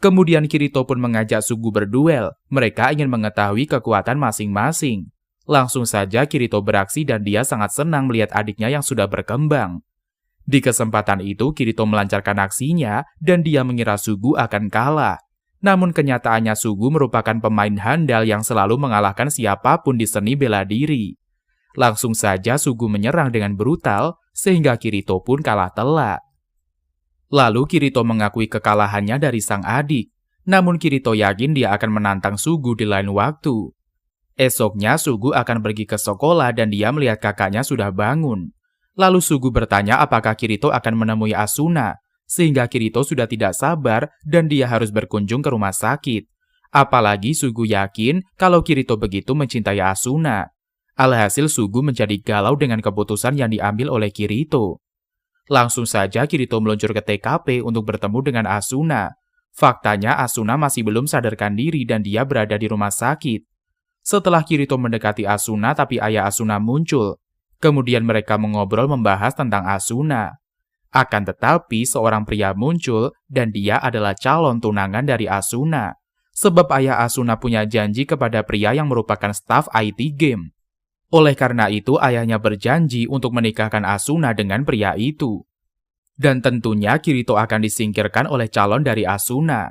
Kemudian Kirito pun mengajak Sugu berduel, mereka ingin mengetahui kekuatan masing-masing. Langsung saja Kirito beraksi dan dia sangat senang melihat adiknya yang sudah berkembang. Di kesempatan itu Kirito melancarkan aksinya dan dia mengira Sugu akan kalah. Namun kenyataannya Sugu merupakan pemain handal yang selalu mengalahkan siapapun di seni bela diri. Langsung saja Sugu menyerang dengan brutal sehingga Kirito pun kalah telak. Lalu Kirito mengakui kekalahannya dari sang adik, namun Kirito yakin dia akan menantang Sugu di lain waktu. Esoknya Sugu akan pergi ke sekolah dan dia melihat kakaknya sudah bangun. Lalu Sugu bertanya apakah Kirito akan menemui Asuna, sehingga Kirito sudah tidak sabar dan dia harus berkunjung ke rumah sakit. Apalagi Sugu yakin kalau Kirito begitu mencintai Asuna. Alhasil Sugu menjadi galau dengan keputusan yang diambil oleh Kirito. Langsung saja Kirito meluncur ke TKP untuk bertemu dengan Asuna. Faktanya Asuna masih belum sadarkan diri dan dia berada di rumah sakit. Setelah Kirito mendekati Asuna tapi ayah Asuna muncul. Kemudian mereka mengobrol membahas tentang Asuna. Akan tetapi seorang pria muncul dan dia adalah calon tunangan dari Asuna. Sebab ayah Asuna punya janji kepada pria yang merupakan staf IT game. Oleh karena itu, ayahnya berjanji untuk menikahkan Asuna dengan pria itu. Dan tentunya Kirito akan disingkirkan oleh calon dari Asuna.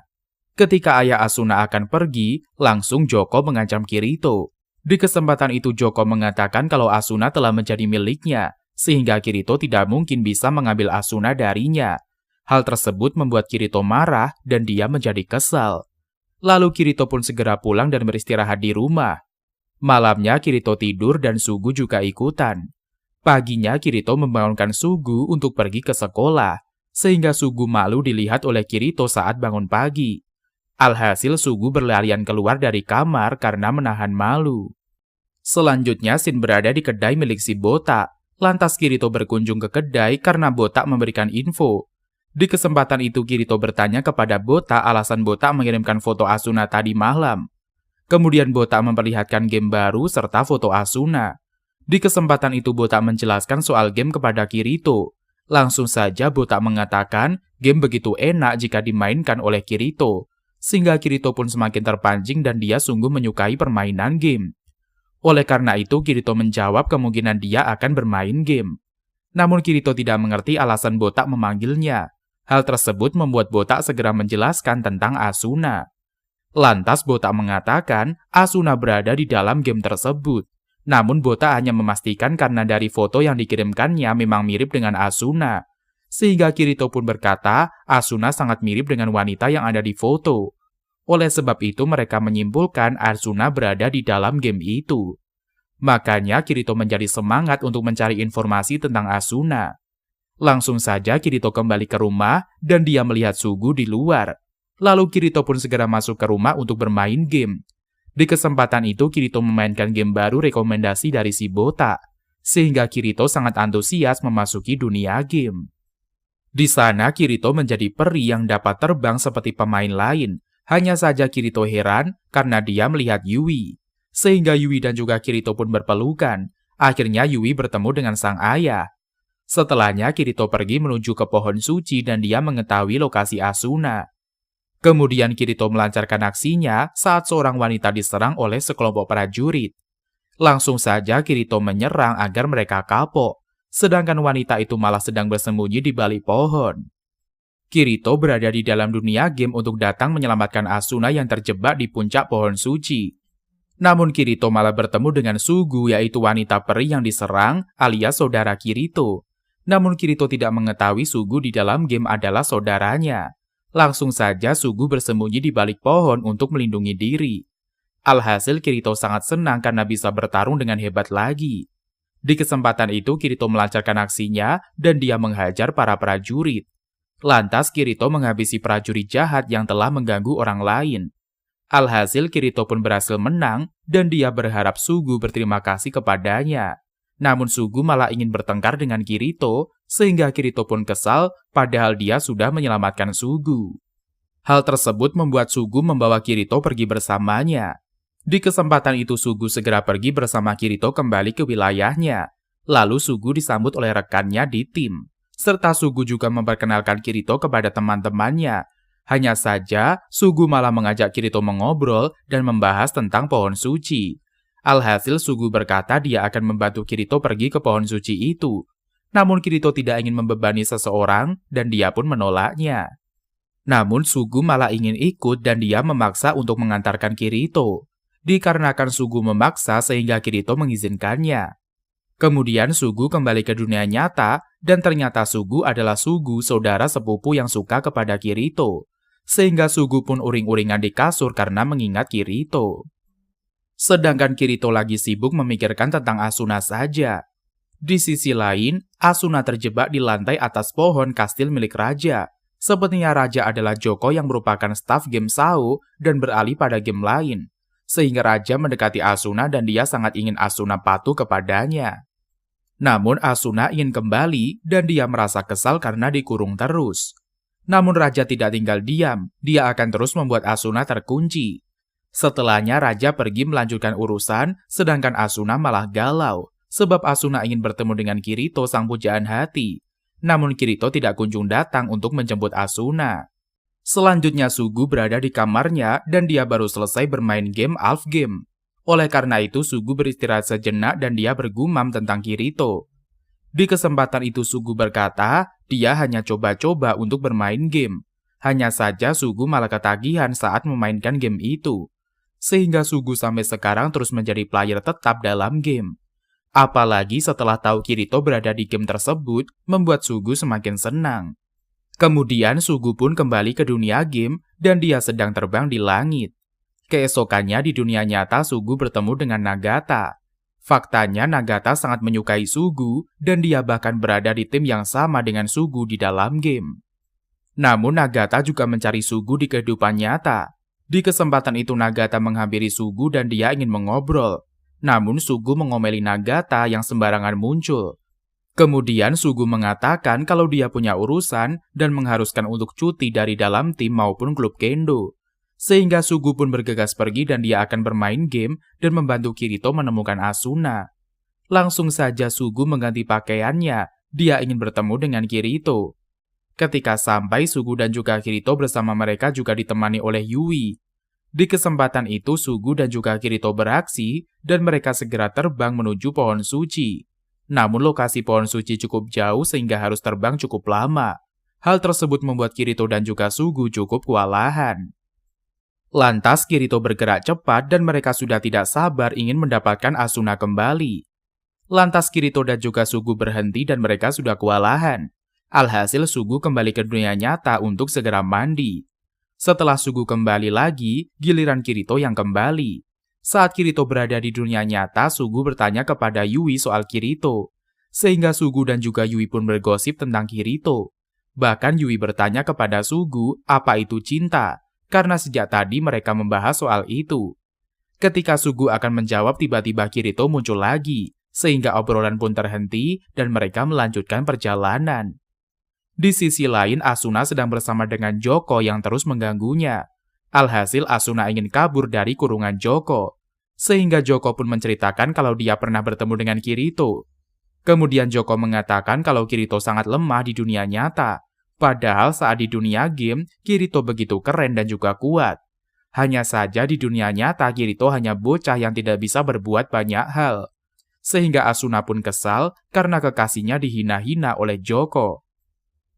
Ketika ayah Asuna akan pergi, langsung Joko mengancam Kirito. Di kesempatan itu Joko mengatakan kalau Asuna telah menjadi miliknya, sehingga Kirito tidak mungkin bisa mengambil Asuna darinya. Hal tersebut membuat Kirito marah dan dia menjadi kesal. Lalu Kirito pun segera pulang dan beristirahat di rumah. Malamnya Kirito tidur dan Sugu juga ikutan. Paginya Kirito membangunkan Sugu untuk pergi ke sekolah, sehingga Sugu malu dilihat oleh Kirito saat bangun pagi. Alhasil Sugu berlarian keluar dari kamar karena menahan malu. Selanjutnya Shin berada di kedai milik si botak. Lantas Kirito berkunjung ke kedai karena botak memberikan info. Di kesempatan itu Kirito bertanya kepada botak alasan botak mengirimkan foto Asuna tadi malam. Kemudian botak memperlihatkan game baru serta foto Asuna. Di kesempatan itu botak menjelaskan soal game kepada Kirito. Langsung saja botak mengatakan game begitu enak jika dimainkan oleh Kirito. Sehingga Kirito pun semakin terpancing dan dia sungguh menyukai permainan game. Oleh karena itu, Kirito menjawab kemungkinan dia akan bermain game. Namun Kirito tidak mengerti alasan botak memanggilnya. Hal tersebut membuat botak segera menjelaskan tentang Asuna. Lantas botak mengatakan Asuna berada di dalam game tersebut. Namun botak hanya memastikan karena dari foto yang dikirimkannya memang mirip dengan Asuna. Sehingga Kirito pun berkata Asuna sangat mirip dengan wanita yang ada di foto. Oleh sebab itu mereka menyimpulkan Asuna berada di dalam game itu. Makanya Kirito menjadi semangat untuk mencari informasi tentang Asuna. Langsung saja Kirito kembali ke rumah dan dia melihat Sugu di luar. Lalu Kirito pun segera masuk ke rumah untuk bermain game. Di kesempatan itu Kirito memainkan game baru rekomendasi dari si botak. Sehingga Kirito sangat antusias memasuki dunia game. Di sana Kirito menjadi peri yang dapat terbang seperti pemain lain. Hanya saja Kirito heran karena dia melihat Yui. Sehingga Yui dan juga Kirito pun berpelukan. Akhirnya Yui bertemu dengan sang ayah. Setelahnya Kirito pergi menuju ke pohon suci dan dia mengetahui lokasi Asuna. Kemudian Kirito melancarkan aksinya saat seorang wanita diserang oleh sekelompok prajurit. Langsung saja Kirito menyerang agar mereka kapok. Sedangkan wanita itu malah sedang bersembunyi di balik pohon. Kirito berada di dalam dunia game untuk datang menyelamatkan Asuna yang terjebak di puncak pohon suci. Namun Kirito malah bertemu dengan Sugu yaitu wanita peri yang diserang alias saudara Kirito. Namun Kirito tidak mengetahui Sugu di dalam game adalah saudaranya. Langsung saja Sugu bersembunyi di balik pohon untuk melindungi diri. Alhasil Kirito sangat senang karena bisa bertarung dengan hebat lagi. Di kesempatan itu Kirito melancarkan aksinya dan dia menghajar para prajurit. Lantas Kirito menghabisi prajurit jahat yang telah mengganggu orang lain. Alhasil Kirito pun berhasil menang dan dia berharap Sugu berterima kasih kepadanya. Namun Sugu malah ingin bertengkar dengan Kirito sehingga Kirito pun kesal padahal dia sudah menyelamatkan Sugu. Hal tersebut membuat Sugu membawa Kirito pergi bersamanya. Di kesempatan itu Sugu segera pergi bersama Kirito kembali ke wilayahnya. Lalu Sugu disambut oleh rekannya di tim. Serta Sugu juga memperkenalkan Kirito kepada teman-temannya. Hanya saja, Sugu malah mengajak Kirito mengobrol dan membahas tentang pohon suci. Alhasil Sugu berkata dia akan membantu Kirito pergi ke pohon suci itu. Namun Kirito tidak ingin membebani seseorang dan dia pun menolaknya. Namun Sugu malah ingin ikut dan dia memaksa untuk mengantarkan Kirito. Dikarenakan Sugu memaksa sehingga Kirito mengizinkannya. Kemudian Sugu kembali ke dunia nyata dan ternyata Sugu adalah Sugu saudara sepupu yang suka kepada Kirito. Sehingga Sugu pun uring-uringan di kasur karena mengingat Kirito. Sedangkan Kirito lagi sibuk memikirkan tentang Asuna saja. Di sisi lain, Asuna terjebak di lantai atas pohon kastil milik raja. Sepertinya raja adalah Joko yang merupakan staf game Sao dan beralih pada game lain. Sehingga raja mendekati Asuna dan dia sangat ingin Asuna patuh kepadanya. Namun Asuna ingin kembali dan dia merasa kesal karena dikurung terus. Namun raja tidak tinggal diam, dia akan terus membuat Asuna terkunci. Setelahnya raja pergi melanjutkan urusan, sedangkan Asuna malah galau. Sebab Asuna ingin bertemu dengan Kirito sang pujaan hati. Namun Kirito tidak kunjung datang untuk menjemput Asuna. Selanjutnya Sugu berada di kamarnya dan dia baru selesai bermain game Alf Game. Oleh karena itu, Sugu beristirahat sejenak dan dia bergumam tentang Kirito. Di kesempatan itu Sugu berkata, dia hanya coba-coba untuk bermain game. Hanya saja Sugu malah ketagihan saat memainkan game itu. Sehingga Sugu sampai sekarang terus menjadi player tetap dalam game. Apalagi setelah tahu Kirito berada di game tersebut, membuat Sugu semakin senang. Kemudian Sugu pun kembali ke dunia game dan dia sedang terbang di langit. Keesokannya di dunia nyata Sugu bertemu dengan Nagata. Faktanya Nagata sangat menyukai Sugu dan dia bahkan berada di tim yang sama dengan Sugu di dalam game. Namun Nagata juga mencari Sugu di kehidupan nyata. Di kesempatan itu Nagata menghampiri Sugu dan dia ingin mengobrol. Namun Sugu mengomeli Nagata yang sembarangan muncul. Kemudian Sugu mengatakan kalau dia punya urusan dan mengharuskan untuk cuti dari dalam tim maupun klub kendo. Sehingga Sugu pun bergegas pergi dan dia akan bermain game dan membantu Kirito menemukan Asuna. Langsung saja Sugu mengganti pakaiannya, dia ingin bertemu dengan Kirito. Ketika sampai, Sugu dan juga Kirito bersama mereka juga ditemani oleh Yui. Di kesempatan itu Sugu dan juga Kirito beraksi dan mereka segera terbang menuju pohon suci. Namun lokasi pohon suci cukup jauh sehingga harus terbang cukup lama. Hal tersebut membuat Kirito dan juga Sugu cukup kewalahan. Lantas Kirito bergerak cepat dan mereka sudah tidak sabar ingin mendapatkan Asuna kembali. Lantas Kirito dan juga Sugu berhenti dan mereka sudah kewalahan. Alhasil Sugu kembali ke dunia nyata untuk segera mandi. Setelah Sugu kembali lagi, giliran Kirito yang kembali. Saat Kirito berada di dunia nyata, Sugu bertanya kepada Yui soal Kirito. Sehingga Sugu dan juga Yui pun bergosip tentang Kirito. Bahkan Yui bertanya kepada Sugu apa itu cinta. Karena sejak tadi mereka membahas soal itu. Ketika Sugu akan menjawab, tiba-tiba Kirito muncul lagi, sehingga obrolan pun terhenti dan mereka melanjutkan perjalanan. Di sisi lain, Asuna sedang bersama dengan Joko yang terus mengganggunya. Alhasil Asuna ingin kabur dari kurungan Joko, sehingga Joko pun menceritakan kalau dia pernah bertemu dengan Kirito. Kemudian Joko mengatakan kalau Kirito sangat lemah di dunia nyata. Padahal saat di dunia game, Kirito begitu keren dan juga kuat. Hanya saja di dunia nyata, Kirito hanya bocah yang tidak bisa berbuat banyak hal. Sehingga Asuna pun kesal karena kekasihnya dihina-hina oleh Joko.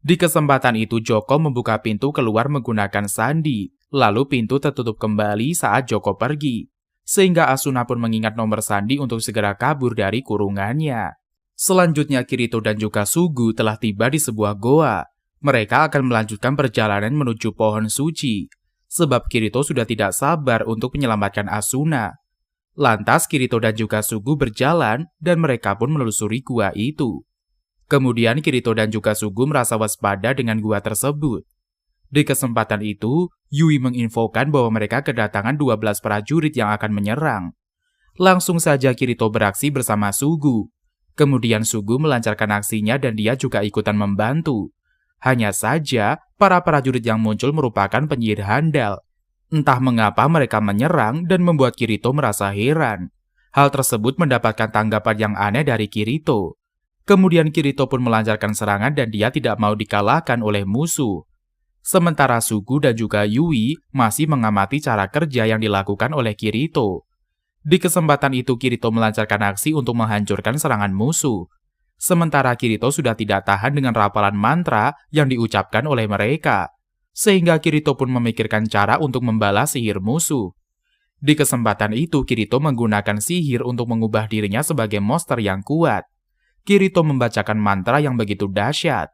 Di kesempatan itu, Joko membuka pintu keluar menggunakan sandi. Lalu pintu tertutup kembali saat Joko pergi. Sehingga Asuna pun mengingat nomor sandi untuk segera kabur dari kurungannya. Selanjutnya Kirito dan juga Sugu telah tiba di sebuah goa. Mereka akan melanjutkan perjalanan menuju pohon suci, sebab Kirito sudah tidak sabar untuk menyelamatkan Asuna. Lantas Kirito dan juga Sugu berjalan dan mereka pun menelusuri gua itu. Kemudian Kirito dan juga Sugu merasa waspada dengan gua tersebut. Di kesempatan itu, Yui menginfokan bahwa mereka kedatangan 12 prajurit yang akan menyerang. Langsung saja Kirito beraksi bersama Sugu. Kemudian Sugu melancarkan aksinya dan dia juga ikutan membantu. Hanya saja, para prajurit yang muncul merupakan penyihir handal. Entah mengapa mereka menyerang dan membuat Kirito merasa heran. Hal tersebut mendapatkan tanggapan yang aneh dari Kirito. Kemudian Kirito pun melancarkan serangan dan dia tidak mau dikalahkan oleh musuh. Sementara Sugu dan juga Yui masih mengamati cara kerja yang dilakukan oleh Kirito. Di kesempatan itu Kirito melancarkan aksi untuk menghancurkan serangan musuh. Sementara Kirito sudah tidak tahan dengan rapalan mantra yang diucapkan oleh mereka. Sehingga Kirito pun memikirkan cara untuk membalas sihir musuh. Di kesempatan itu Kirito menggunakan sihir untuk mengubah dirinya sebagai monster yang kuat. Kirito membacakan mantra yang begitu dahsyat.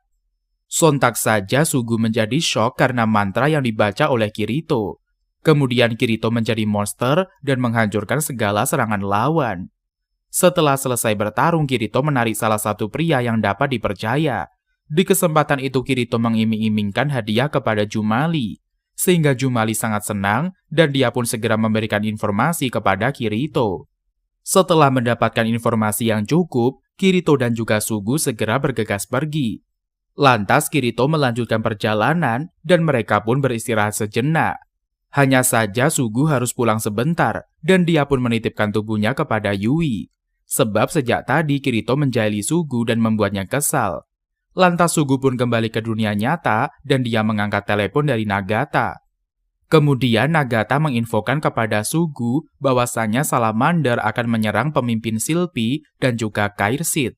Sontak saja Sugu menjadi shock karena mantra yang dibaca oleh Kirito. Kemudian Kirito menjadi monster dan menghancurkan segala serangan lawan. Setelah selesai bertarung, Kirito menarik salah satu pria yang dapat dipercaya. Di kesempatan itu Kirito mengiming-imingkan hadiah kepada Jumali. Sehingga Jumali sangat senang dan dia pun segera memberikan informasi kepada Kirito. Setelah mendapatkan informasi yang cukup, Kirito dan juga Sugu segera bergegas pergi. Lantas Kirito melanjutkan perjalanan dan mereka pun beristirahat sejenak. Hanya saja Sugu harus pulang sebentar dan dia pun menitipkan tubuhnya kepada Yui. Sebab sejak tadi Kirito menjahili Sugu dan membuatnya kesal. Lantas Sugu pun kembali ke dunia nyata dan dia mengangkat telepon dari Nagata. Kemudian Nagata menginfokan kepada Sugu bahwasannya Salamander akan menyerang pemimpin Silphi dan juga Khairsid.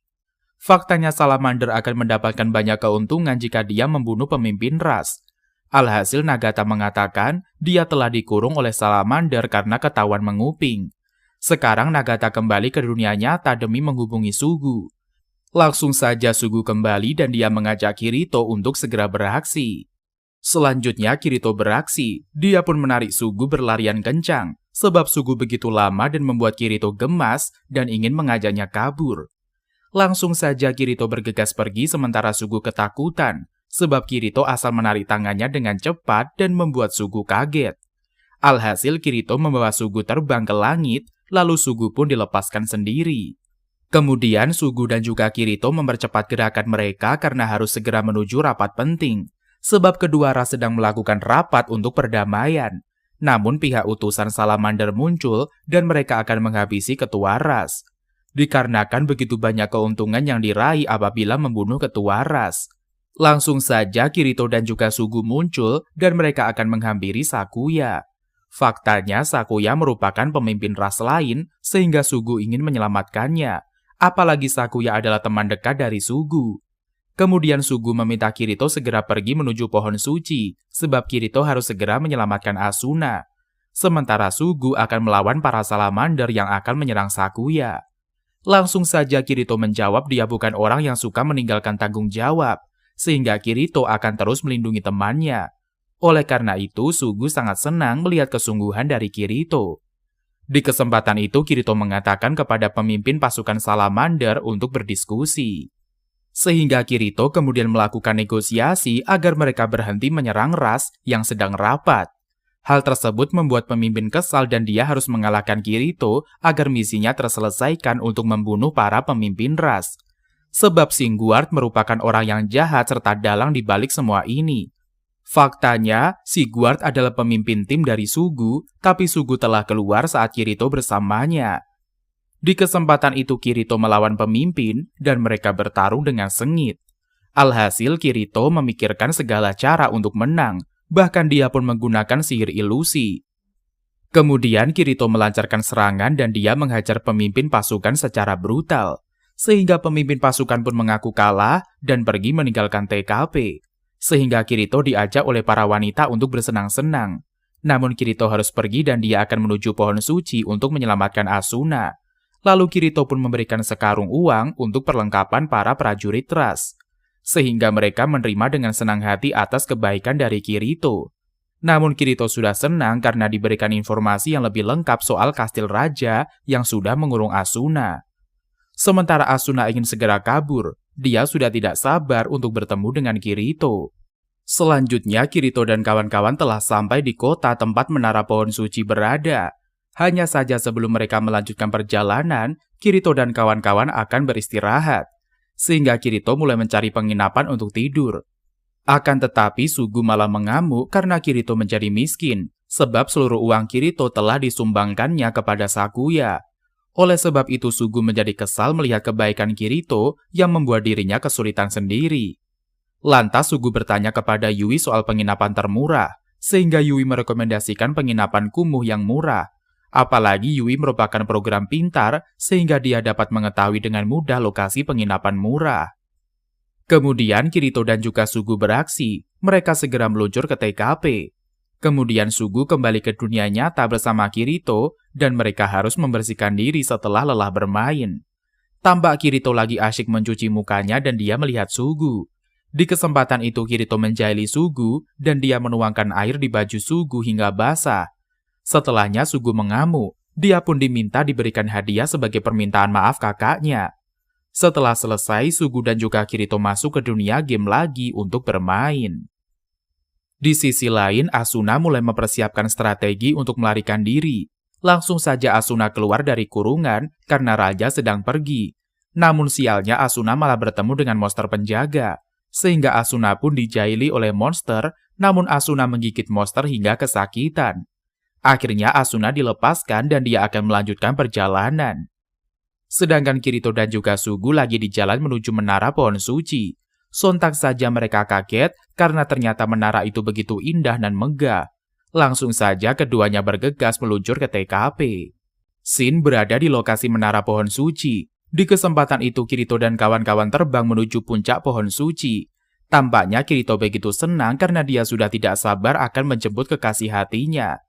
Faktanya Salamander akan mendapatkan banyak keuntungan jika dia membunuh pemimpin ras. Alhasil Nagata mengatakan dia telah dikurung oleh Salamander karena ketahuan menguping. Sekarang Nagata kembali ke dunia nyata demi menghubungi Sugu. Langsung saja Sugu kembali dan dia mengajak Kirito untuk segera beraksi. Selanjutnya Kirito beraksi, dia pun menarik Sugu berlarian kencang, sebab Sugu begitu lama dan membuat Kirito gemas dan ingin mengajaknya kabur. Langsung saja Kirito bergegas pergi sementara Sugu ketakutan, sebab Kirito asal menarik tangannya dengan cepat dan membuat Sugu kaget. Alhasil Kirito membawa Sugu terbang ke langit, lalu Sugu pun dilepaskan sendiri. Kemudian Sugu dan juga Kirito mempercepat gerakan mereka karena harus segera menuju rapat penting. Sebab kedua ras sedang melakukan rapat untuk perdamaian. Namun pihak utusan Salamander muncul dan mereka akan menghabisi ketua ras. Dikarenakan begitu banyak keuntungan yang diraih apabila membunuh ketua ras. Langsung saja Kirito dan juga Sugu muncul dan mereka akan menghampiri Sakuya. Faktanya Sakuya merupakan pemimpin ras lain sehingga Sugu ingin menyelamatkannya. Apalagi Sakuya adalah teman dekat dari Sugu. Kemudian Sugu meminta Kirito segera pergi menuju pohon suci, sebab Kirito harus segera menyelamatkan Asuna. Sementara Sugu akan melawan para Salamander yang akan menyerang Sakuya. Langsung saja Kirito menjawab dia bukan orang yang suka meninggalkan tanggung jawab, sehingga Kirito akan terus melindungi temannya. Oleh karena itu, Sugu sangat senang melihat kesungguhan dari Kirito. Di kesempatan itu, Kirito mengatakan kepada pemimpin pasukan Salamander untuk berdiskusi. Sehingga Kirito kemudian melakukan negosiasi agar mereka berhenti menyerang ras yang sedang rapat. Hal tersebut membuat pemimpin kesal dan dia harus mengalahkan Kirito agar misinya terselesaikan untuk membunuh para pemimpin ras. Sebab Sigwart merupakan orang yang jahat serta dalang di balik semua ini. Faktanya, Sigwart adalah pemimpin tim dari Sugu, tapi Sugu telah keluar saat Kirito bersamanya. Di kesempatan itu Kirito melawan pemimpin dan mereka bertarung dengan sengit. Alhasil Kirito memikirkan segala cara untuk menang, bahkan dia pun menggunakan sihir ilusi. Kemudian Kirito melancarkan serangan dan dia menghajar pemimpin pasukan secara brutal, sehingga pemimpin pasukan pun mengaku kalah dan pergi meninggalkan TKP. Sehingga Kirito diajak oleh para wanita untuk bersenang-senang. Namun Kirito harus pergi dan dia akan menuju pohon suci untuk menyelamatkan Asuna. Lalu Kirito pun memberikan sekarung uang untuk perlengkapan para prajurit ras. Sehingga mereka menerima dengan senang hati atas kebaikan dari Kirito. Namun Kirito sudah senang karena diberikan informasi yang lebih lengkap soal kastil raja yang sudah mengurung Asuna. Sementara Asuna ingin segera kabur, dia sudah tidak sabar untuk bertemu dengan Kirito. Selanjutnya Kirito dan kawan-kawan telah sampai di kota tempat menara pohon suci berada. Hanya saja sebelum mereka melanjutkan perjalanan, Kirito dan kawan-kawan akan beristirahat. Sehingga Kirito mulai mencari penginapan untuk tidur. Akan tetapi Sugu malah mengamuk karena Kirito menjadi miskin, sebab seluruh uang Kirito telah disumbangkannya kepada Sakuya. Oleh sebab itu Sugu menjadi kesal melihat kebaikan Kirito yang membuat dirinya kesulitan sendiri. Lantas Sugu bertanya kepada Yui soal penginapan termurah, sehingga Yui merekomendasikan penginapan kumuh yang murah. Apalagi Yui merupakan program pintar sehingga dia dapat mengetahui dengan mudah lokasi penginapan murah. Kemudian Kirito dan juga Sugu beraksi, mereka segera meluncur ke TKP. Kemudian Sugu kembali ke dunia nyata bersama Kirito dan mereka harus membersihkan diri setelah lelah bermain. Tampak Kirito lagi asyik mencuci mukanya dan dia melihat Sugu. Di kesempatan itu Kirito menjahili Sugu dan dia menuangkan air di baju Sugu hingga basah. Setelahnya Sugu mengamuk, dia pun diminta diberikan hadiah sebagai permintaan maaf kakaknya. Setelah selesai, Sugu dan juga Kirito masuk ke dunia game lagi untuk bermain. Di sisi lain, Asuna mulai mempersiapkan strategi untuk melarikan diri. Langsung saja Asuna keluar dari kurungan karena raja sedang pergi. Namun sialnya Asuna malah bertemu dengan monster penjaga. Sehingga Asuna pun dijaili oleh monster, namun Asuna menggigit monster hingga kesakitan. Akhirnya Asuna dilepaskan dan dia akan melanjutkan perjalanan. Sedangkan Kirito dan juga Sugu lagi di jalan menuju menara pohon suci. Sontak saja mereka kaget karena ternyata menara itu begitu indah dan megah. Langsung saja keduanya bergegas meluncur ke TKP. Shin berada di lokasi menara pohon suci. Di kesempatan itu Kirito dan kawan-kawan terbang menuju puncak pohon suci. Tampaknya Kirito begitu senang karena dia sudah tidak sabar akan menjemput kekasih hatinya.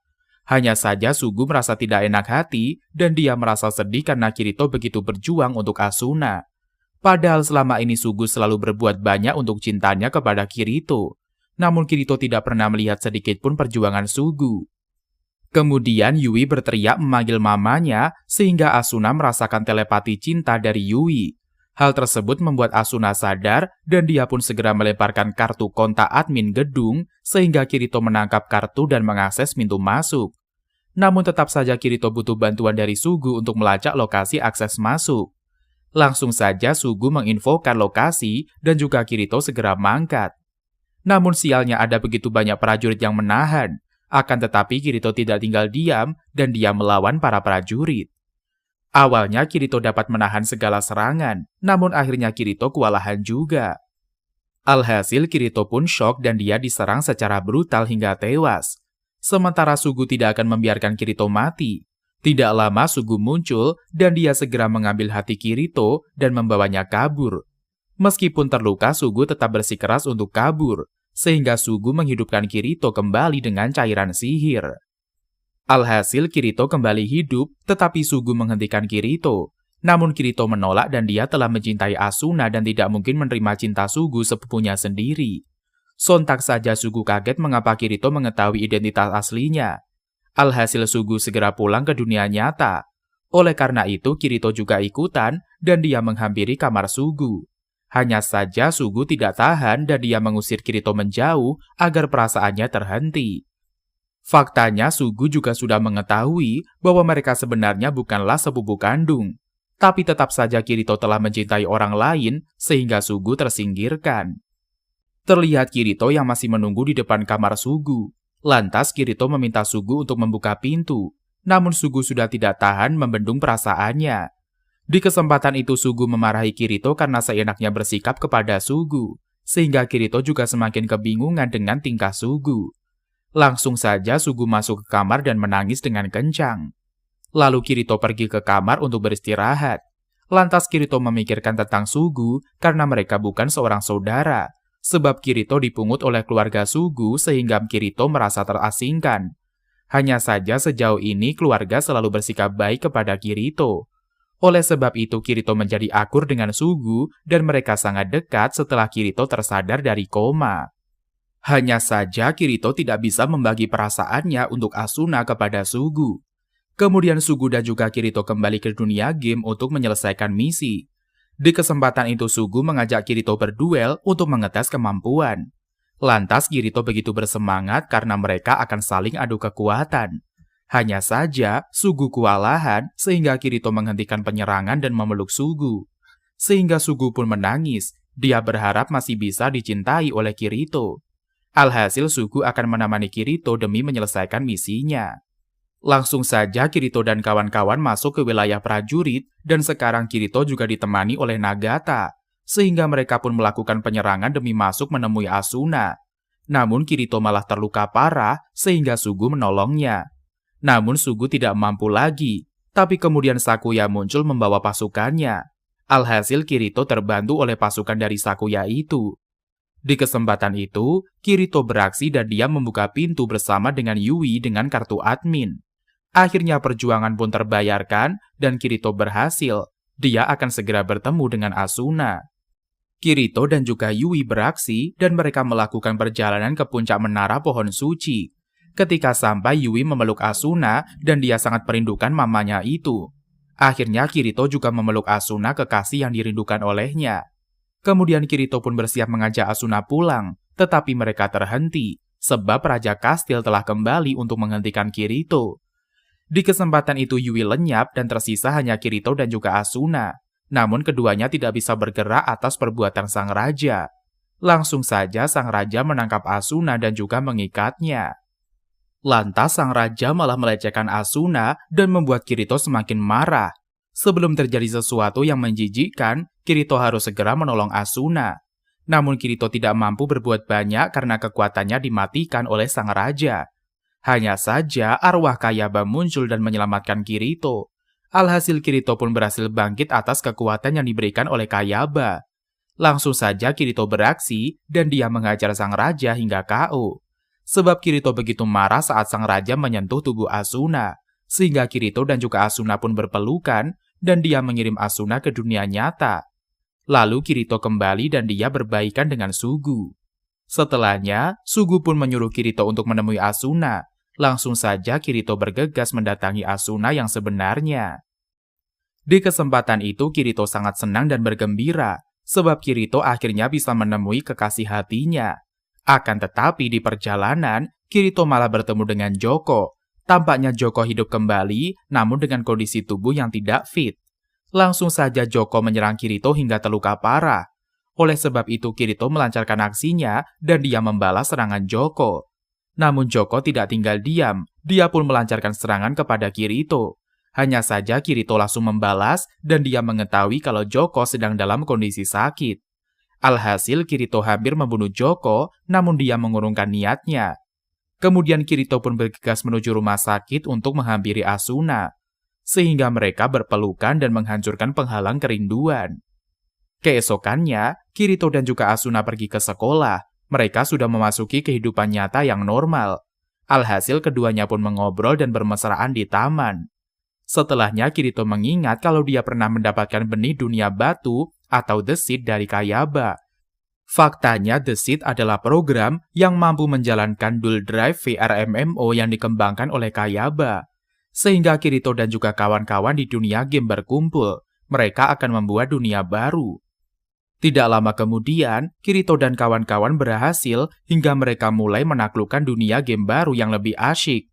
Hanya saja Sugu merasa tidak enak hati dan dia merasa sedih karena Kirito begitu berjuang untuk Asuna. Padahal selama ini Sugu selalu berbuat banyak untuk cintanya kepada Kirito. Namun Kirito tidak pernah melihat sedikit pun perjuangan Sugu. Kemudian Yui berteriak memanggil mamanya sehingga Asuna merasakan telepati cinta dari Yui. Hal tersebut membuat Asuna sadar dan dia pun segera melemparkan kartu kontak admin gedung sehingga Kirito menangkap kartu dan mengakses pintu masuk. Namun tetap saja Kirito butuh bantuan dari Sugu untuk melacak lokasi akses masuk. Langsung saja Sugu menginfokan lokasi dan juga Kirito segera mangkat. Namun sialnya ada begitu banyak prajurit yang menahan. Akan tetapi Kirito tidak tinggal diam dan dia melawan para prajurit. Awalnya Kirito dapat menahan segala serangan, namun akhirnya Kirito kewalahan juga. Alhasil Kirito pun syok dan dia diserang secara brutal hingga tewas. Sementara Sugu tidak akan membiarkan Kirito mati. Tidak lama Sugu muncul dan dia segera mengambil hati Kirito dan membawanya kabur. Meskipun terluka, Sugu tetap bersikeras untuk kabur, sehingga Sugu menghidupkan Kirito kembali dengan cairan sihir. Alhasil Kirito kembali hidup, tetapi Sugu menghentikan Kirito. Namun Kirito menolak dan dia telah mencintai Asuna dan tidak mungkin menerima cinta Sugu sepupunya sendiri. Sontak saja Sugu kaget mengapa Kirito mengetahui identitas aslinya. Alhasil Sugu segera pulang ke dunia nyata. Oleh karena itu Kirito juga ikutan dan dia menghampiri kamar Sugu. Hanya saja Sugu tidak tahan dan dia mengusir Kirito menjauh agar perasaannya terhenti. Faktanya Sugu juga sudah mengetahui bahwa mereka sebenarnya bukanlah sepupu kandung. Tapi tetap saja Kirito telah mencintai orang lain sehingga Sugu tersingkirkan. Terlihat Kirito yang masih menunggu di depan kamar Sugu. Lantas Kirito meminta Sugu untuk membuka pintu. Namun Sugu sudah tidak tahan membendung perasaannya. Di kesempatan itu Sugu memarahi Kirito karena seenaknya bersikap kepada Sugu. Sehingga Kirito juga semakin kebingungan dengan tingkah Sugu. Langsung saja Sugu masuk ke kamar dan menangis dengan kencang. Lalu Kirito pergi ke kamar untuk beristirahat. Lantas Kirito memikirkan tentang Sugu karena mereka bukan seorang saudara. Sebab Kirito dipungut oleh keluarga Sugu sehingga Kirito merasa terasingkan. Hanya saja sejauh ini keluarga selalu bersikap baik kepada Kirito. Oleh sebab itu Kirito menjadi akur dengan Sugu dan mereka sangat dekat setelah Kirito tersadar dari koma. Hanya saja Kirito tidak bisa membagi perasaannya untuk Asuna kepada Sugu. Kemudian Sugu dan juga Kirito kembali ke dunia game untuk menyelesaikan misi. Di kesempatan itu Sugu mengajak Kirito berduel untuk mengetes kemampuan. Lantas Kirito begitu bersemangat karena mereka akan saling adu kekuatan. Hanya saja Sugu kewalahan sehingga Kirito menghentikan penyerangan dan memeluk Sugu. Sehingga Sugu pun menangis, dia berharap masih bisa dicintai oleh Kirito. Alhasil Sugu akan menemani Kirito demi menyelesaikan misinya. Langsung saja Kirito dan kawan-kawan masuk ke wilayah prajurit dan sekarang Kirito juga ditemani oleh Nagata. Sehingga mereka pun melakukan penyerangan demi masuk menemui Asuna. Namun Kirito malah terluka parah sehingga Sugu menolongnya. Namun Sugu tidak mampu lagi, tapi kemudian Sakuya muncul membawa pasukannya. Alhasil Kirito terbantu oleh pasukan dari Sakuya itu. Di kesempatan itu, Kirito beraksi dan dia membuka pintu bersama dengan Yui dengan kartu admin. Akhirnya perjuangan pun terbayarkan dan Kirito berhasil. Dia akan segera bertemu dengan Asuna. Kirito dan juga Yui beraksi dan mereka melakukan perjalanan ke puncak menara pohon suci. Ketika sampai Yui memeluk Asuna dan dia sangat merindukan mamanya itu. Akhirnya Kirito juga memeluk Asuna kekasih yang dirindukan olehnya. Kemudian Kirito pun bersiap mengajak Asuna pulang, tetapi mereka terhenti sebab Raja Kastil telah kembali untuk menghentikan Kirito. Di kesempatan itu Yui lenyap dan tersisa hanya Kirito dan juga Asuna. Namun keduanya tidak bisa bergerak atas perbuatan sang raja. Langsung saja sang raja menangkap Asuna dan juga mengikatnya. Lantas sang raja malah melecehkan Asuna dan membuat Kirito semakin marah. Sebelum terjadi sesuatu yang menjijikkan, Kirito harus segera menolong Asuna. Namun Kirito tidak mampu berbuat banyak karena kekuatannya dimatikan oleh sang raja. Hanya saja arwah Kayaba muncul dan menyelamatkan Kirito. Alhasil Kirito pun berhasil bangkit atas kekuatan yang diberikan oleh Kayaba. Langsung saja Kirito beraksi dan dia mengajar sang raja hingga KO. Sebab Kirito begitu marah saat sang raja menyentuh tubuh Asuna. Sehingga Kirito dan juga Asuna pun berpelukan dan dia mengirim Asuna ke dunia nyata. Lalu Kirito kembali dan dia berbaikan dengan Sugu. Setelahnya, Sugu pun menyuruh Kirito untuk menemui Asuna. Langsung saja Kirito bergegas mendatangi Asuna yang sebenarnya. Di kesempatan itu Kirito sangat senang dan bergembira, sebab Kirito akhirnya bisa menemui kekasih hatinya. Akan tetapi di perjalanan, Kirito malah bertemu dengan Joko. Tampaknya Joko hidup kembali, namun dengan kondisi tubuh yang tidak fit. Langsung saja Joko menyerang Kirito hingga terluka parah. Oleh sebab itu Kirito melancarkan aksinya dan dia membalas serangan Joko. Namun Joko tidak tinggal diam, dia pun melancarkan serangan kepada Kirito. Hanya saja Kirito langsung membalas dan dia mengetahui kalau Joko sedang dalam kondisi sakit. Alhasil Kirito hampir membunuh Joko, namun dia mengurungkan niatnya. Kemudian Kirito pun bergegas menuju rumah sakit untuk menghampiri Asuna. Sehingga mereka berpelukan dan menghancurkan penghalang kerinduan. Keesokannya, Kirito dan juga Asuna pergi ke sekolah. Mereka sudah memasuki kehidupan nyata yang normal. Alhasil keduanya pun mengobrol dan bermesraan di taman. Setelahnya Kirito mengingat kalau dia pernah mendapatkan benih dunia batu atau The Seed dari Kayaba. Faktanya The Seed adalah program yang mampu menjalankan Dual Drive VR MMO yang dikembangkan oleh Kayaba. Sehingga Kirito dan juga kawan-kawan di dunia game berkumpul. Mereka akan membuat dunia baru. Tidak lama kemudian, Kirito dan kawan-kawan berhasil hingga mereka mulai menaklukkan dunia game baru yang lebih asyik.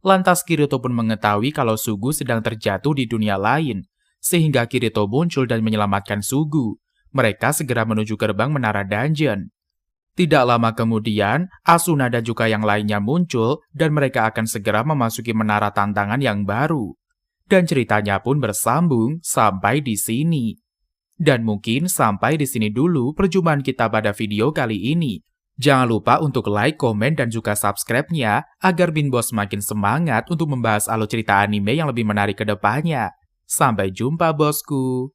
Lantas Kirito pun mengetahui kalau Sugu sedang terjatuh di dunia lain, sehingga Kirito muncul dan menyelamatkan Sugu. Mereka segera menuju gerbang menara dungeon. Tidak lama kemudian, Asuna dan juga yang lainnya muncul dan mereka akan segera memasuki menara tantangan yang baru. Dan ceritanya pun bersambung sampai di sini. Dan mungkin sampai di sini dulu perjumpaan kita pada video kali ini. Jangan lupa untuk like, komen, dan juga subscribe-nya agar Minbos semakin semangat untuk membahas alur cerita anime yang lebih menarik ke depannya. Sampai jumpa bosku!